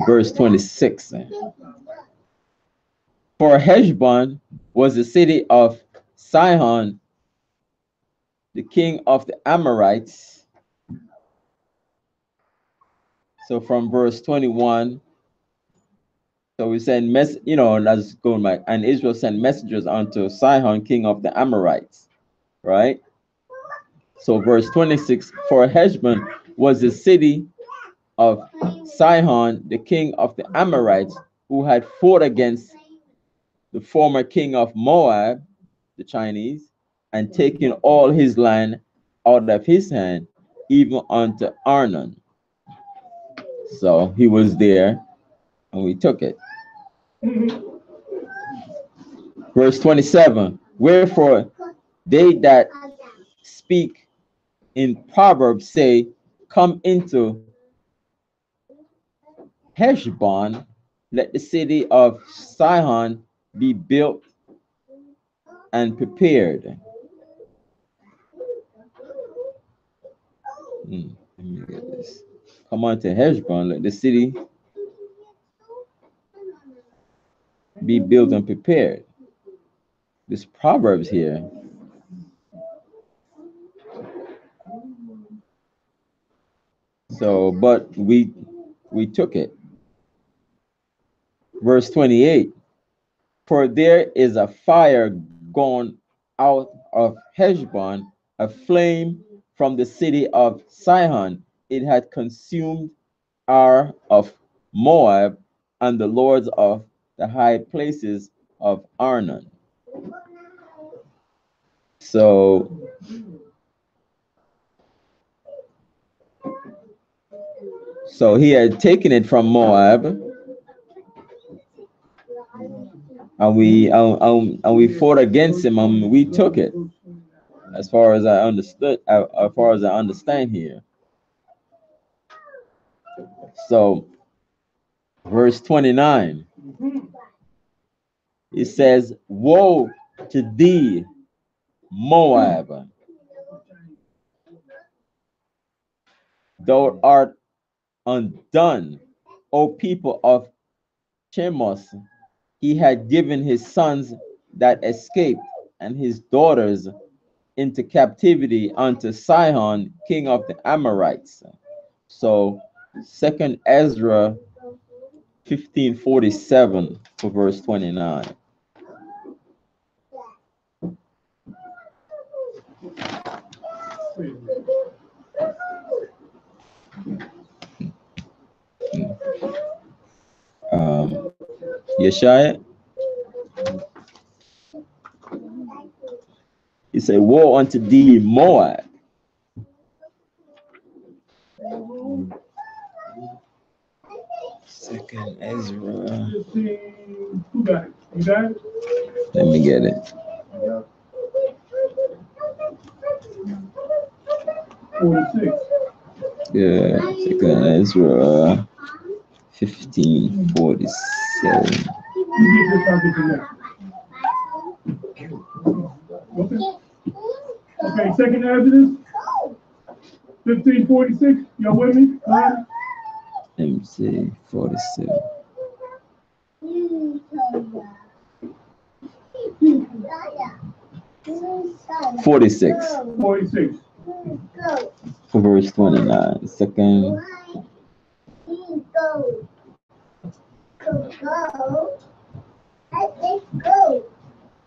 verse 26. For Heshbon was the city of Sihon, the king of the Amorites. So from verse 21, so we send that's going back. And Israel sent messengers unto Sihon, king of the Amorites, right? So verse 26, for Heshbon was the city of Sihon, the king of the Amorites, who had fought against the former king of Moab, the Chinese, and taken all his land out of his hand, even unto Arnon. So he was there, and we took it. Verse 27, wherefore they that speak in Proverbs say, come into Heshbon, let the city of Sihon be built and prepared. Let me get this. Come on to Heshbon, let the city be built and prepared. This Proverbs here. So, but we took it. Verse 28. For there is a fire gone out of Heshbon, a flame from the city of Sihon. It had consumed Ar of Moab and the lords of the high places of Arnon. So he had taken it from Moab, and we fought against him, and we took it. As far as I understand here. So, verse 29, it says, woe to thee, Moab, thou art undone, O people of Chemos. He had given his sons that escaped and his daughters into captivity unto Sihon, king of the Amorites. So 2nd Ezra 15:47 for verse 29. Yeshaya, he said, woe unto thee, Moab. Second Ezra. Who got it? You got it? Let me get it. 46. Yeah, Second Ezra 15:47. Okay, second Exodus 15:46. Y'all with me? Let me see, 47. 46. 46. For verse 29. Second.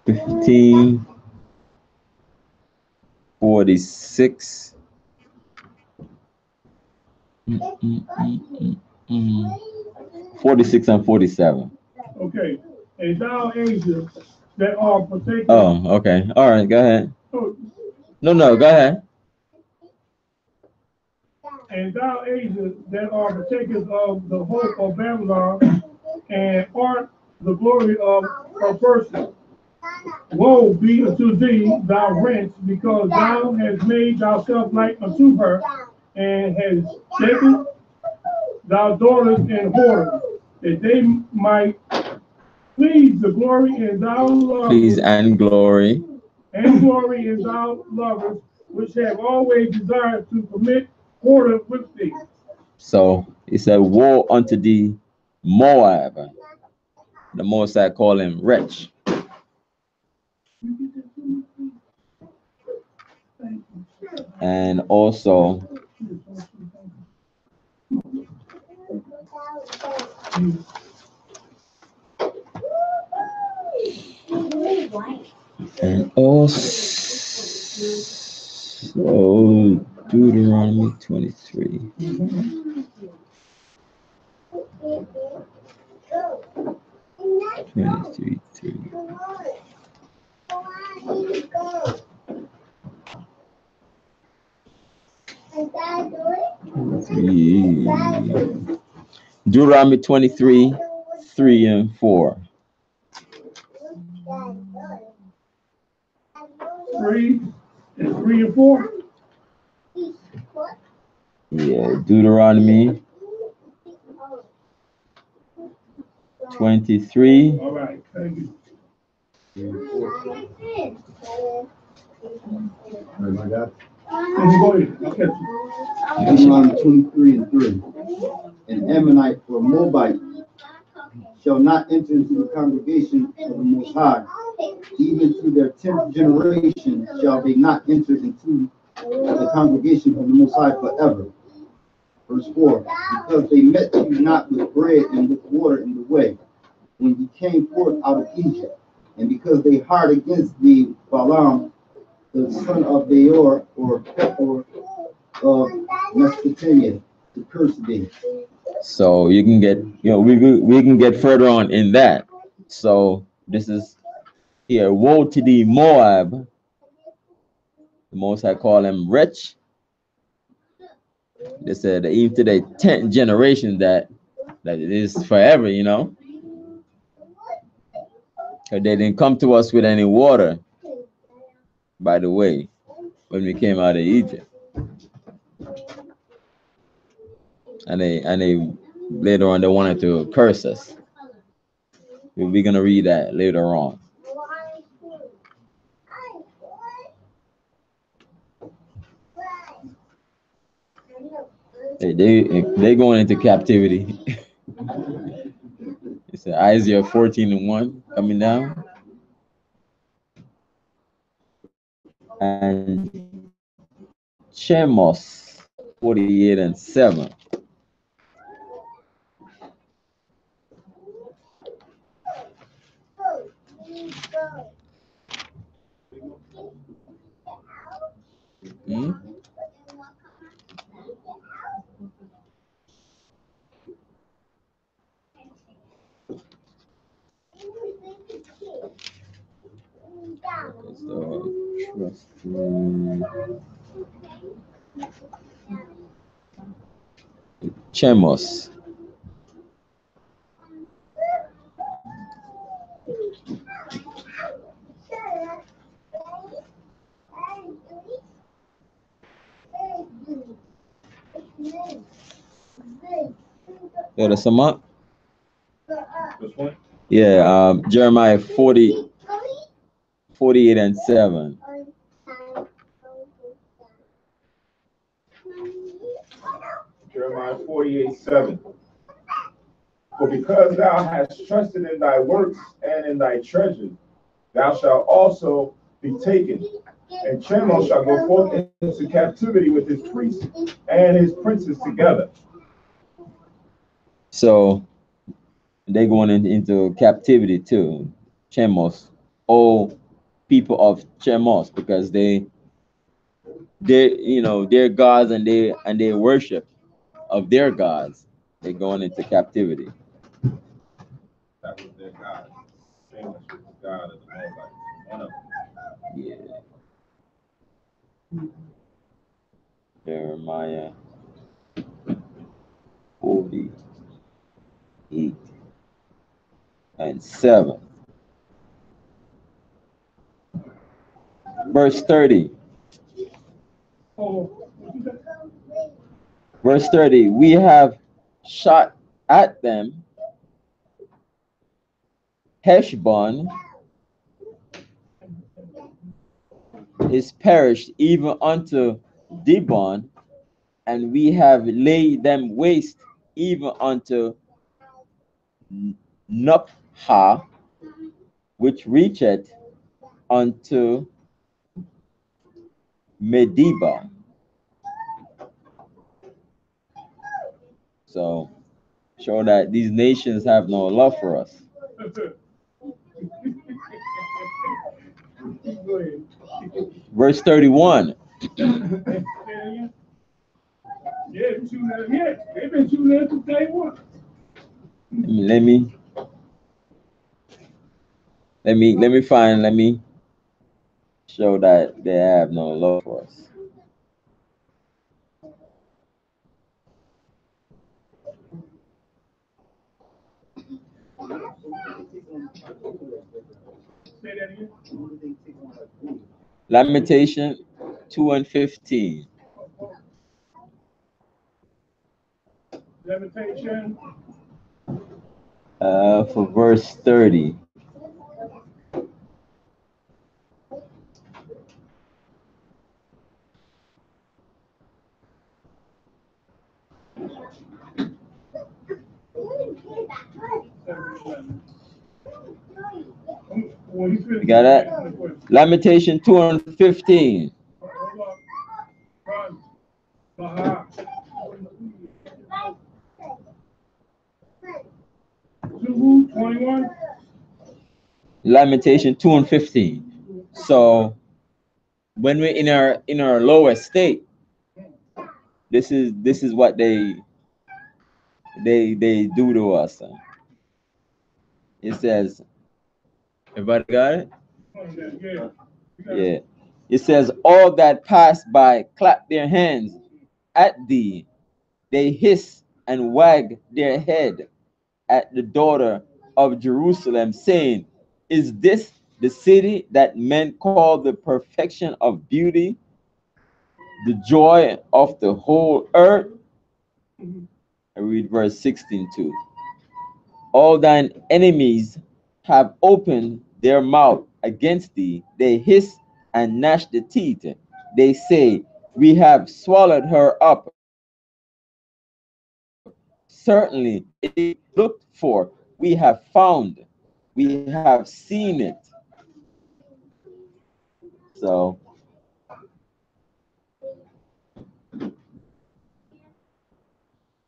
15:46. 46 and 47. Okay. And thou Asia that are partakers. Oh, okay. All right, go ahead. No, go ahead. And thou Asia that are partakers of the hope of Babylon, and art the glory of her person. Woe be unto thee, thou wretch, because thou hast made thyself like unto her, and hast shaken thy daughters and whores, that they might please the glory in thy lovers. Please and glory. And glory in thy lovers, which have always desired to commit whoredom with thee. So he said, woe unto thee, Moab. The Most I call him wretch. And also, Deuteronomy 23. 23, 3. Deuteronomy 23, 3 and 4. 3 and 3 and 4. Yeah, Deuteronomy 23. All right, thank you. I got it. Go ahead. I'll catch you. Deuteronomy 23 and 3. An Ammonite or Moabite shall not enter into the congregation of the Most High. Even to their 10th generation shall they not enter into the congregation of the Most High forever. Verse 4. Because they met you not with bread and with water in the way, when you came forth out of Egypt, and because they hired against thee Balaam, the son of Beor, or Pethor of Mesopotamia, to curse thee. So you can get, we can get further on in that. So this is here. Woe to thee, Moab. The Most High call him wretch. They said even to the 10th generation that it is forever, because they didn't come to us with any water, by the way, when we came out of Egypt. And they later on they wanted to curse us. We're gonna read that later on. They going into captivity. It's Isaiah 14 and 1 coming down. And Chemos 48 and 7. Hmm? So trust me. Chemos. Yeah, that's some up. Which one? Yeah, Jeremiah 40, 48 and 7. Jeremiah 48, 7. For because thou hast trusted in thy works and in thy treasures, thou shalt also be taken. And Chemos shall go forth into captivity with his priests and his princes together. So they're going into captivity too. Chemos, all people of Chemos, because they their gods and they worship of their gods. They're going into captivity. That was their God. Chemos was the God of the Moabites. One of them. Yeah. Jeremiah 48 and 7. Verse 30. Oh, Verse 30. We have shot at them Heshbon is perished even unto Dibon, and we have laid them waste even unto Nupha, which reacheth unto Medeba. So show that these nations have no love for us. go ahead. Verse 31. Yeah, they've been shooting at us since day one. Let me show that they have no love for us. Say that again. Lamentation 2:15. Limitation. For verse 30. When you You got that? Lamentation 2:15. Baha. 21. Lamentation 2:15. So when we're in our lower state, this is what they do to us. It says, everybody got it? Yeah. Yeah. It says, all that pass by clap their hands at thee. They hiss and wag their head at the daughter of Jerusalem, saying, is this the city that men call the perfection of beauty, the joy of the whole earth? I read verse 16 too. All thine enemies have opened their mouth against thee. They hiss and gnash the teeth. They say, we have swallowed her up. Certainly, it looked for, we have found, we have seen it. So,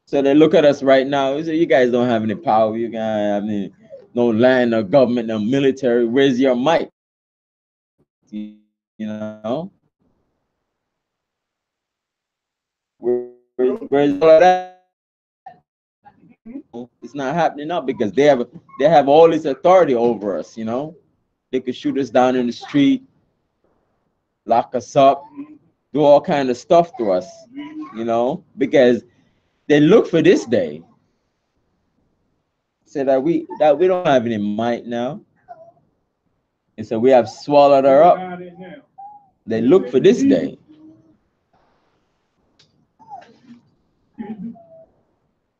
so they look at us right now. They say, you guys don't have any power. You guys have any, no land, no government, no military. Where's your might? You know, where's all of that? It's not happening now because they have all this authority over us. You know, they could shoot us down in the street, lock us up, do all kind of stuff to us. You know, because they look for this day. Say that we don't have any might now, and so we have swallowed her up. They look for this day.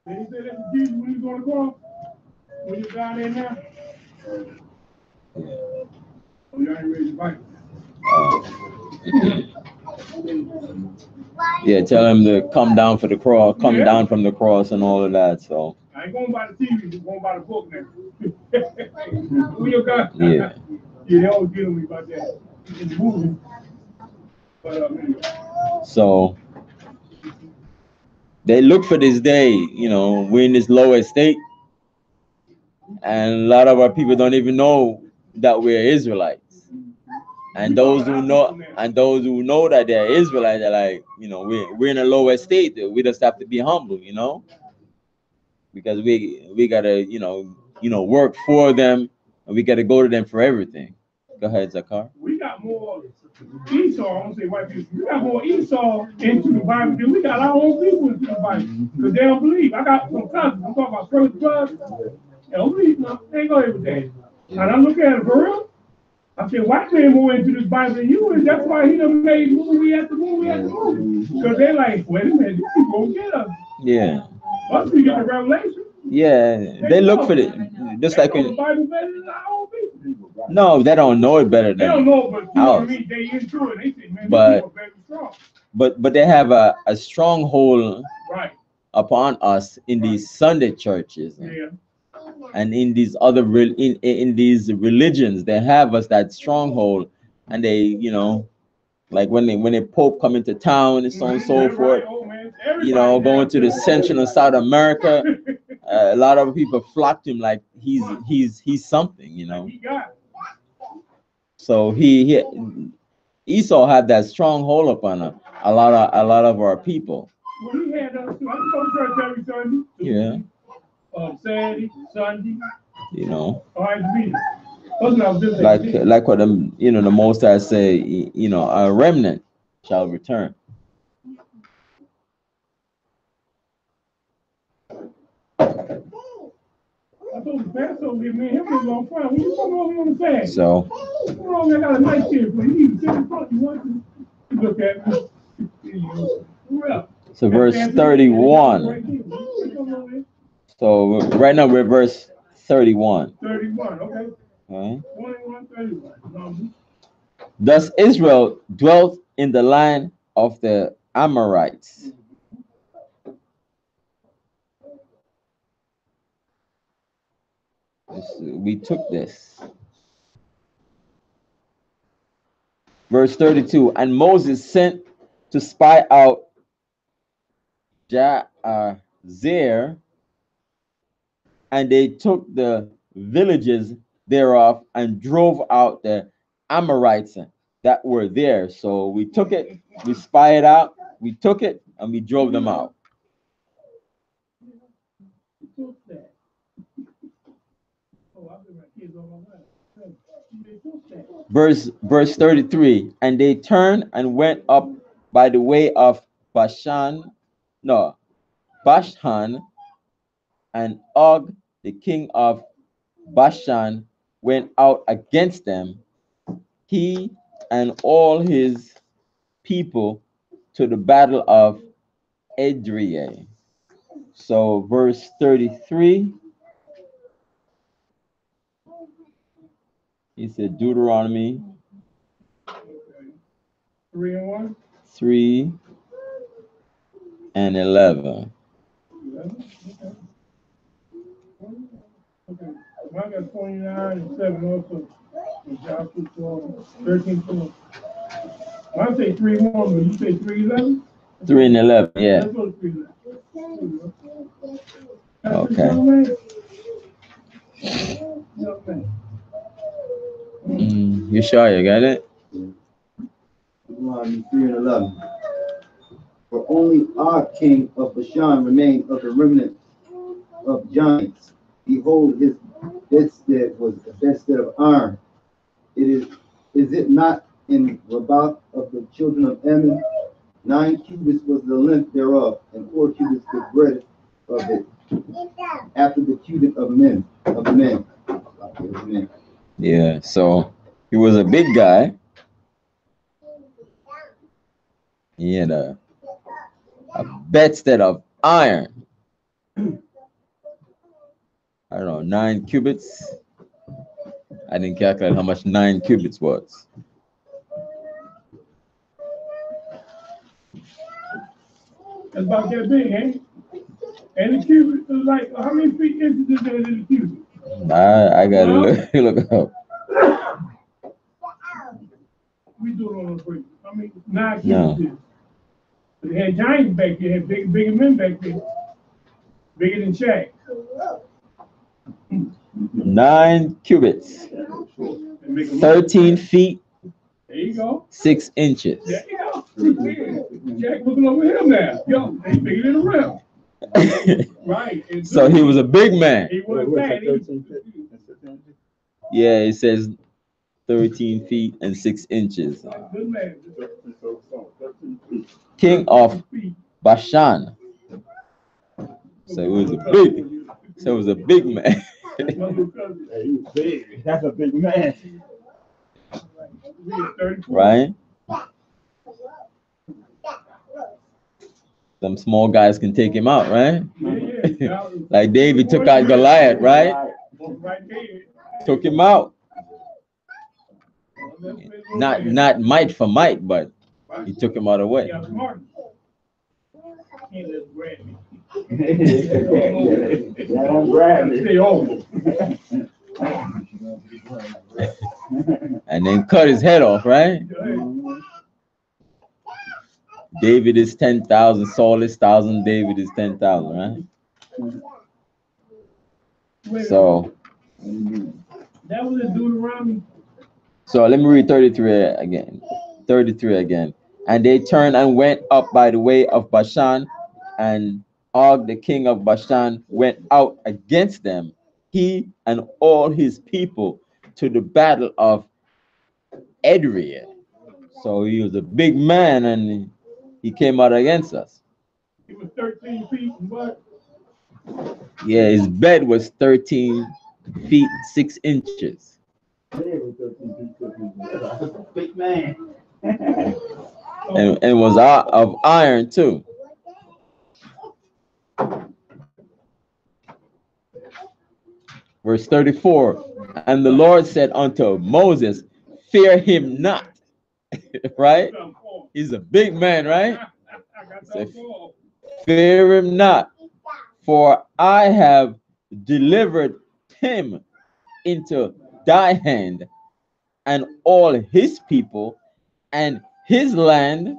They said that's Jesus when you going to go. When you down there now. Oh, you ain't ready to fight. Yeah, tell him to come down for the cross, come down from the cross, and all of that. So I ain't going by the TV, I'm going by the book now. Who you got? yeah. Yeah, they always get on me about that in the movie. But So they look for this day. You know, we're in this lower state, and a lot of our people don't even know that we're Israelites. And those who know that they're Israelites, they're like, you know, we're in a lower state. We just have to be humble, you know, because we gotta, work for them, and we gotta go to them for everything. Go ahead, Zakar. we got more Esau, I don't say white people, we got more Esau into the Bible than we got our own people into the Bible. Because they don't believe. I got some cousins, I'm talking about first blood. They don't believe, no, they ain't going everything. And I look at it for real. I said, white man more into this Bible than you, and that's why he done made movie after movie after movie. Because they're like, wait a minute, these people gonna get us. Yeah. Once we get the revelation. Yeah, they look for it. Just like the Bible better than our own people. No, they don't know it better than they don't know, but you know what I ours. mean. They into it. They say, man, But- these people very strong. But they have a stronghold Right. upon us in these Sunday churches. Yeah. And in these other in these religions, they have us that stronghold, and they, like when the Pope come into town and so on and so forth, going to the Central and South America, a lot of people flock to him like he's something, He got it. So he Esau had that stronghold upon a lot of our people. Well, he had us too. I go to church every Sunday. Yeah. Saturday, Sunday. You know, All right, be there. Wasn't I was just like what the the Most High say, a remnant shall return. I told the pastor over here, man, him was on fire. When you come over on the fast, So, come on, I got a nice chair for you. You need to sit in front. You want to look at me. Well, so verse 31. So right now we're verse 31. 31, okay. Right? 21, 31. Thus Israel dwelt in the land of the Amorites. We took this. Verse 32. And Moses sent to spy out Jazer, and they took the villages thereof and drove out the Amorites that were there. So we took it, we spied it out, we took it, and we drove them out. Verse 33. And they turned and went up by the way of Bashan, and Og, the king of Bashan, went out against them, he and all his people, to the battle of Edrei. So verse 33, he said Deuteronomy 3 and 11. Okay. I got 29 and 7 also. Joshua 12, 13, 12. I say 3-1, but you say 3-11? 3 and 11, yeah. Let's go to 3-11. Okay. You sure you got it? 3 and 11. For only Og, king of Bashan, remained of the remnant of giants. Behold, his bedstead was a bedstead of iron. Is it not in Rabbah of the children of Ammon? 9 cubits was the length thereof, and 4 cubits the breadth of it, after the cubit of men. Yeah, so he was a big guy. He had a bedstead of iron. I don't know, 9 cubits. I didn't calculate how much 9 cubits was. That's about that big, ain't it? And the cubit is like, how many feet inches is that in the cubit? I gotta look up. We do it on the break. I mean, 9 cubits is. But they had giants back there, had bigger men back there. Bigger than Shaq. 9 cubits. 13 feet. There you go. 6 inches. There you go. Jack looking over him now. Yo, they bigger than the rim. Right. So he was a big man. He was fat. Yeah, it says 13 feet and 6 inches. Good man. King of Bashan. So it was a big man. He was big. That's a big man. Right? Some small guys can take him out, right? Like David took out Goliath, right? Took him out. Not might for might, but he took him out of the way. And then cut his head off, right? David is 10,000, Saul is 1,000, David is 10,000, right? So that was a Deuteronomy. So let me read 33 again. 33 again. And they turned and went up by the way of Bashan, and Og, the king of Bashan, went out against them, he and all his people, to the battle of Edrei. So he was a big man, and he came out against us. He was 13 feet and what? Yeah, his bed was 13 feet 6 inches. Big man. And was of iron too. Verse 34, and the Lord said unto Moses, fear him not. Right? He's a big man, right? Say, fear him not, for I have delivered him into thy hand, and all his people, and his land,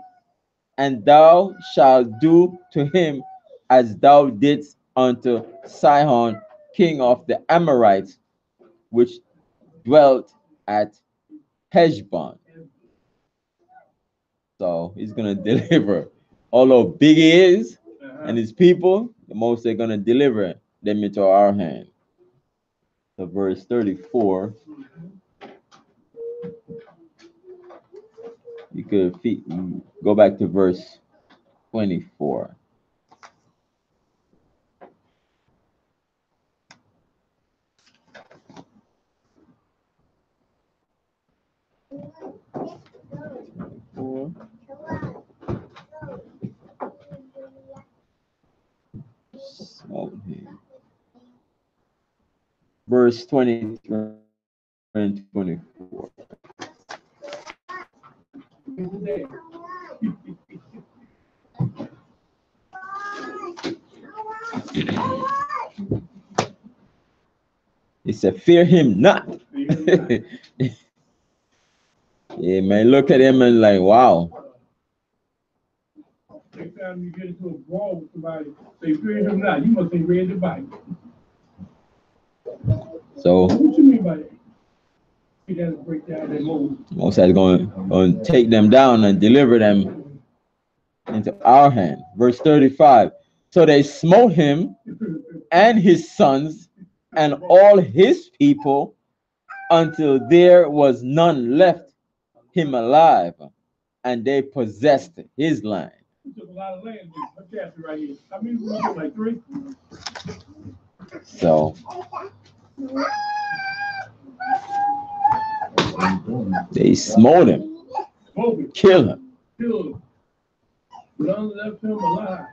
and thou shalt do to him as thou didst unto Sihon, king of the Amorites, which dwelt at Heshbon. So he's gonna deliver. Although big he is and his people, the most they're gonna deliver them into our hand. So verse 34. You could go back to verse 24. Verse 23 and 24. He said, fear him not. Yeah, man, look at him and like, wow. Next time you get into a brawl with somebody, say, fear him not. You must have read the Bible. So, what you mean by that? He doesn't break down that Moses. Moses is going to take them down and deliver them into our hand. Verse 35. So they smote him and his sons and all his people until there was none left him alive, and they possessed his land. He took a lot of land. What chapter right here? I mean, we took like 3. So they smote him, killed him. None left him alive.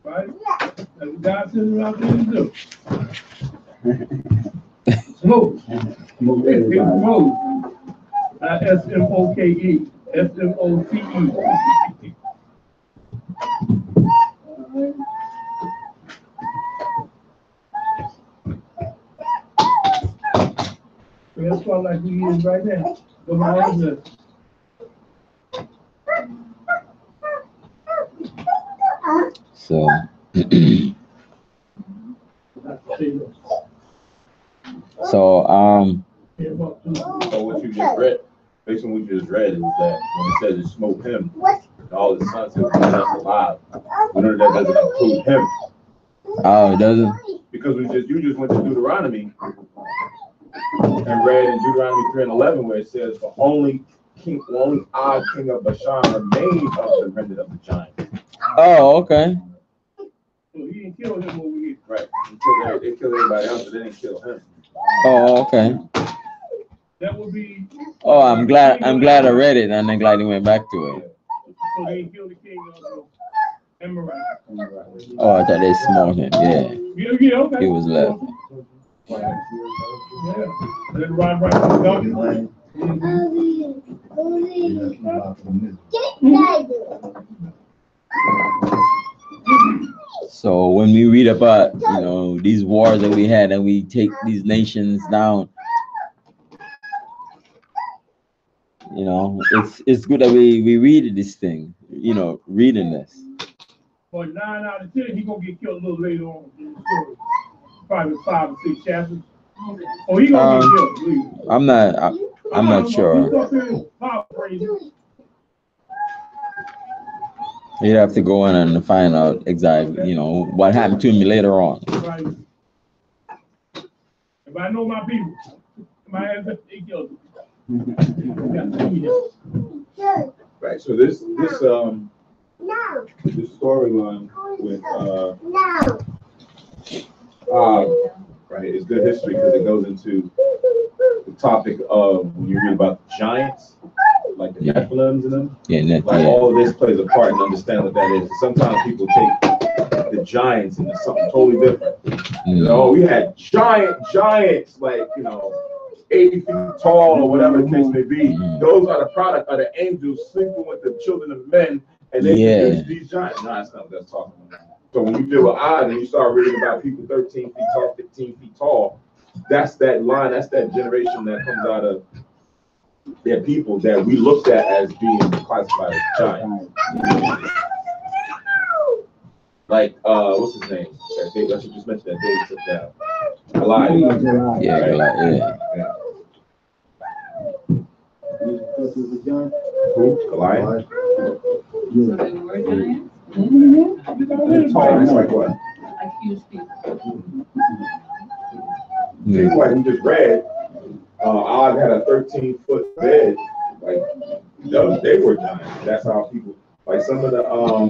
Right? That's God sent him out there to do. Smoke. It's smoke. S-M-O-K-E. S-M-O-T-E. That's why like he is right now. The Moses. So so what you just read, based on what you just read, is that when it says it smote him, and all his sons who were not alive, we know that doesn't include him. Oh, it doesn't? Because you just went to Deuteronomy and read in Deuteronomy 3 and 11 where it says, for only Og, king of Bashan, remained of the remnant of the giants. Oh, okay. So he didn't kill him over here. Right. They killed everybody else, but they didn't kill him. Oh, okay. That would be. Oh, I'm glad I read it, and I'm glad he went back to it. So they killed the king of the Amorites. Oh, I thought they smote him. Yeah. Yeah, okay. He was left. Yeah. Then ride right on the donkey. So when we read about these wars that we had and we take these nations down, it's good that we read this thing, reading this. But 9 out of 10, he gonna get killed a little later on in the story. Probably 5 or 6 chapters. Oh, he gonna get killed. I'm not sure. You'd have to go in and find out exactly, you know, what happened to me later on. Right. If I know my people, my ancestors, they killed them. Right. So this storyline with right, it's good history because it goes into the topic of when you read about the giants, like the Nephilims and them. Yeah, like all of this plays a part in understanding what that is. Sometimes people take the giants into something totally different. You know, we had giants, like, you know, 80 feet tall or whatever the case may be. Those are the product of the angels sleeping with the children of men, and they produce these giants. No, that's not what that's talking about. So when you deal with odds and you start reading about people 13 feet tall, 15 feet tall, that's that line, that's that generation that comes out of their people that we looked at as being classified as giants. Like, what's his name? That Dave, I should just mention that Dave took down. Goliath. Yeah, right? Goliath, Who? Goliath? So they were giants? Giants like what? Like huge people. Things like we just read, Og had a 13-foot bed. Like, they were giants. That's how people, like some of the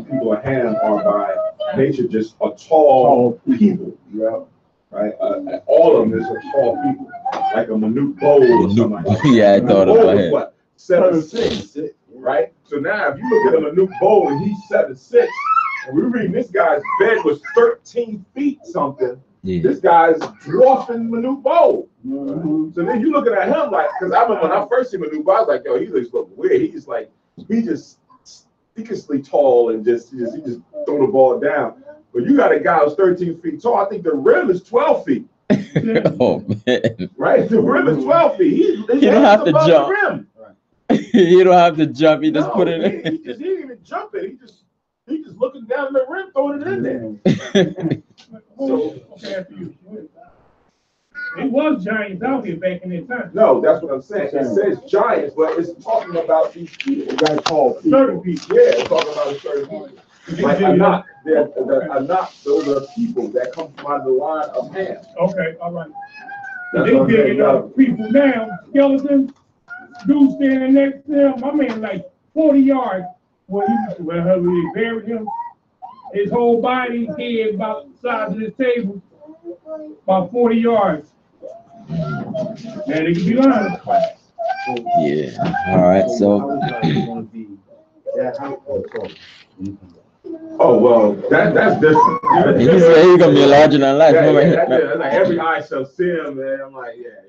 people at Ham are by nature just a tall people. Yeah. Right? All of them is a tall people. Like a Manute Bowl or something like that. Yeah, I thought about it. What? 7'6", right? So now if you look at a Manute Bowl and he's 7'6", and we read this guy's bed was 13 feet something. Yeah. This guy's dwarfing Manute Bowl. So then you looking at him like, because I remember when I first seen Manute Bowl, I was like, yo, he looks looking weird. He's like, he just ridiculously tall and he just throw the ball down. But you got a guy who's 13 feet tall. I think the rim is 12 feet. Oh man! Right, the rim is 12 feet. You don't have to jump. The rim. You don't have to jump. You just put it in. He didn't even jump it. He just looking down the rim, throwing it in there. So, okay, after you. It was giants out here back in that time. No, that's what I'm saying. It says giants, but it's talking about these people. Guys called certain people. Yeah, it's talking about a certain people. Like Anak, Anak, those are people that come from out of the line of Ham. Okay, all right. They digging up people now, skeletons, dude standing next to him. My man, like 40 yards where he buried him. His whole body, head about the size of this table, about 40 yards. Now they could be lying. Yeah. All right. So. Oh well, that's different. He said he's gonna be larger than life. That's like every eye shall see him, man. I'm like, yeah,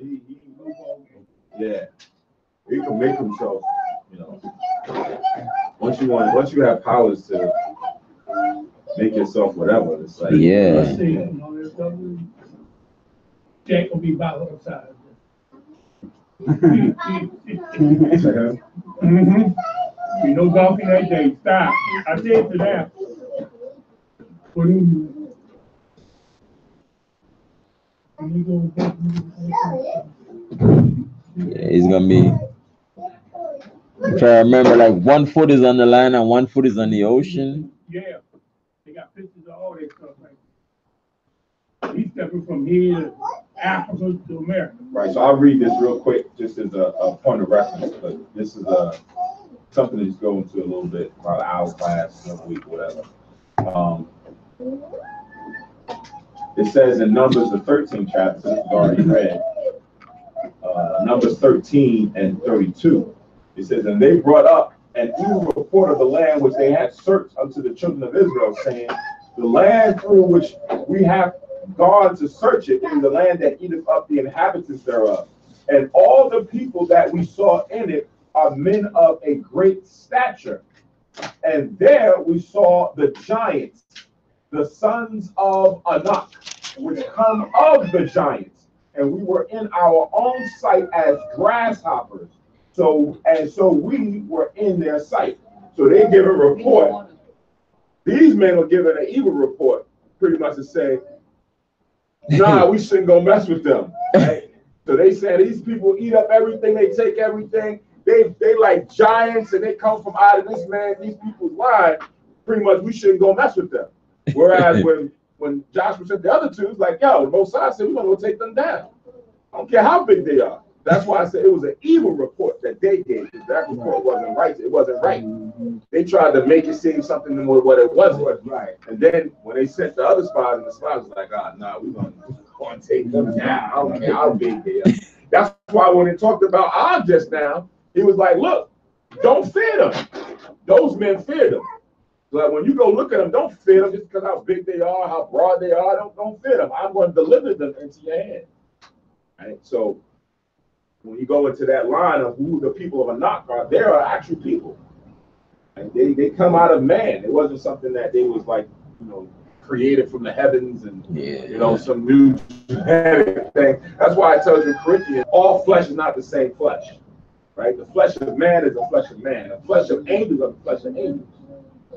he can make himself. You know, once you have powers to make yourself whatever, it's like Jack will be about her size. You know, golfing that day. Stop. I said to them. Yeah, he's gonna be. If I remember, like 1 foot is on the line and 1 foot is on the ocean. Yeah, they got pictures of all that stuff. Like he's stepping from here to Africa to America. Right. So I'll read this real quick, just as a point of reference. But this is something to just go into a little bit about an hour class, another week, whatever. It says in Numbers, the 13th chapter, this is already read, Numbers 13 and 32. It says, and they brought up an evil report of the land which they had searched unto the children of Israel, saying, the land through which we have gone to search it is the land that eateth up the inhabitants thereof. And all the people that we saw in it are men of a great stature. And there we saw the giants, the sons of Anak, which come of the giants. And we were in our own sight as grasshoppers. So we were in their sight. So they give a report. These men are giving an evil report, pretty much to say, nah, we shouldn't go mess with them. Right? So they say these people eat up everything, they take everything. They like giants and they come from out of these people's line. pretty much we shouldn't go mess with them. Whereas when Joshua said the other two, it's like, yo, the Most High said we're gonna go take them down. I don't care how big they are. That's why I said it was an evil report that they gave. That report wasn't right. It wasn't right. They tried to make it seem something more what it wasn't. Right. And then when they sent the other spies, and the spies was like, nah, we're gonna take them down. I don't care how big they are. That's why when they talked about Og just now, he was like, look, don't fear them. Those men fear them. Like when you go look at them, don't fear them just because how big they are, how broad they are. Don't fear them. I'm going to deliver them into your hand. Right. So when you go into that line of who the people of Anak are, they are actual people. And they come out of man. It wasn't something that they was like, created from the heavens and some new thing. That's why it tells you in Corinthians, all flesh is not the same flesh. Right? The flesh of man is the flesh of man. The flesh of angels is the flesh of angels.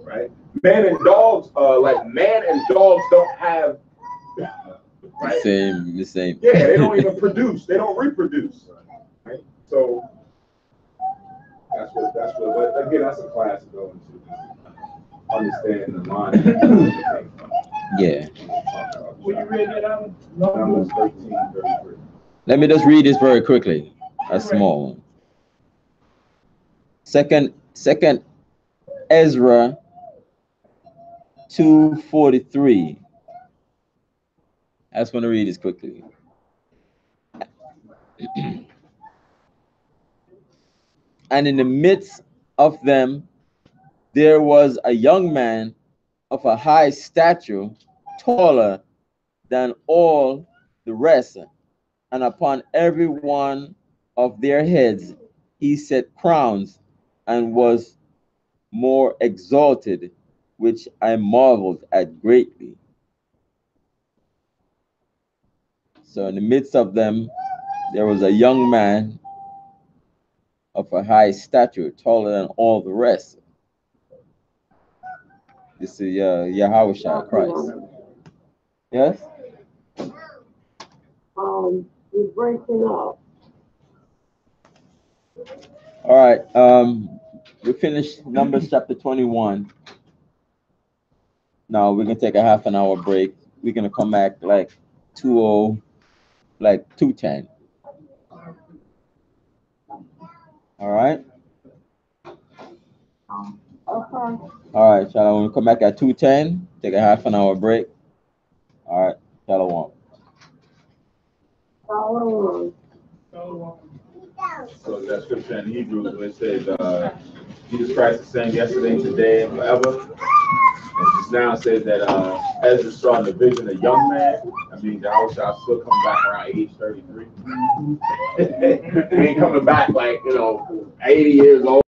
Right? Man and dogs, man and dogs don't have right? The same. Yeah, they don't even produce. They don't reproduce. Right? So that's what. But again, that's a class to go into. Understand the mind. Yeah. Will you read that out? Numbers 13:33. Let me just read this very quickly. A small one. Second Ezra 2:43. I just want to read this quickly. And in the midst of them, there was a young man of a high stature, taller than all the rest, and upon every one of their heads he set crowns, and was more exalted, which I marveled at greatly. So in the midst of them, there was a young man of a high stature, taller than all the rest. This is Yahushua Christ. Yes? You're breaking up. All right. We finished Numbers chapter 21. Now we're gonna take a half an hour break. We're gonna come back like 2:10. All right. Okay. All right, Shalom. We'll come back at 2:10. Take a half an hour break. All right, Shalom. So that scripture in Hebrews where it says Jesus Christ is the same yesterday, today, and forever. And just now it says that Ezra saw in the vision a young man. I mean, Yahushua still coming back around age 33. He ain't coming back like 80 years old.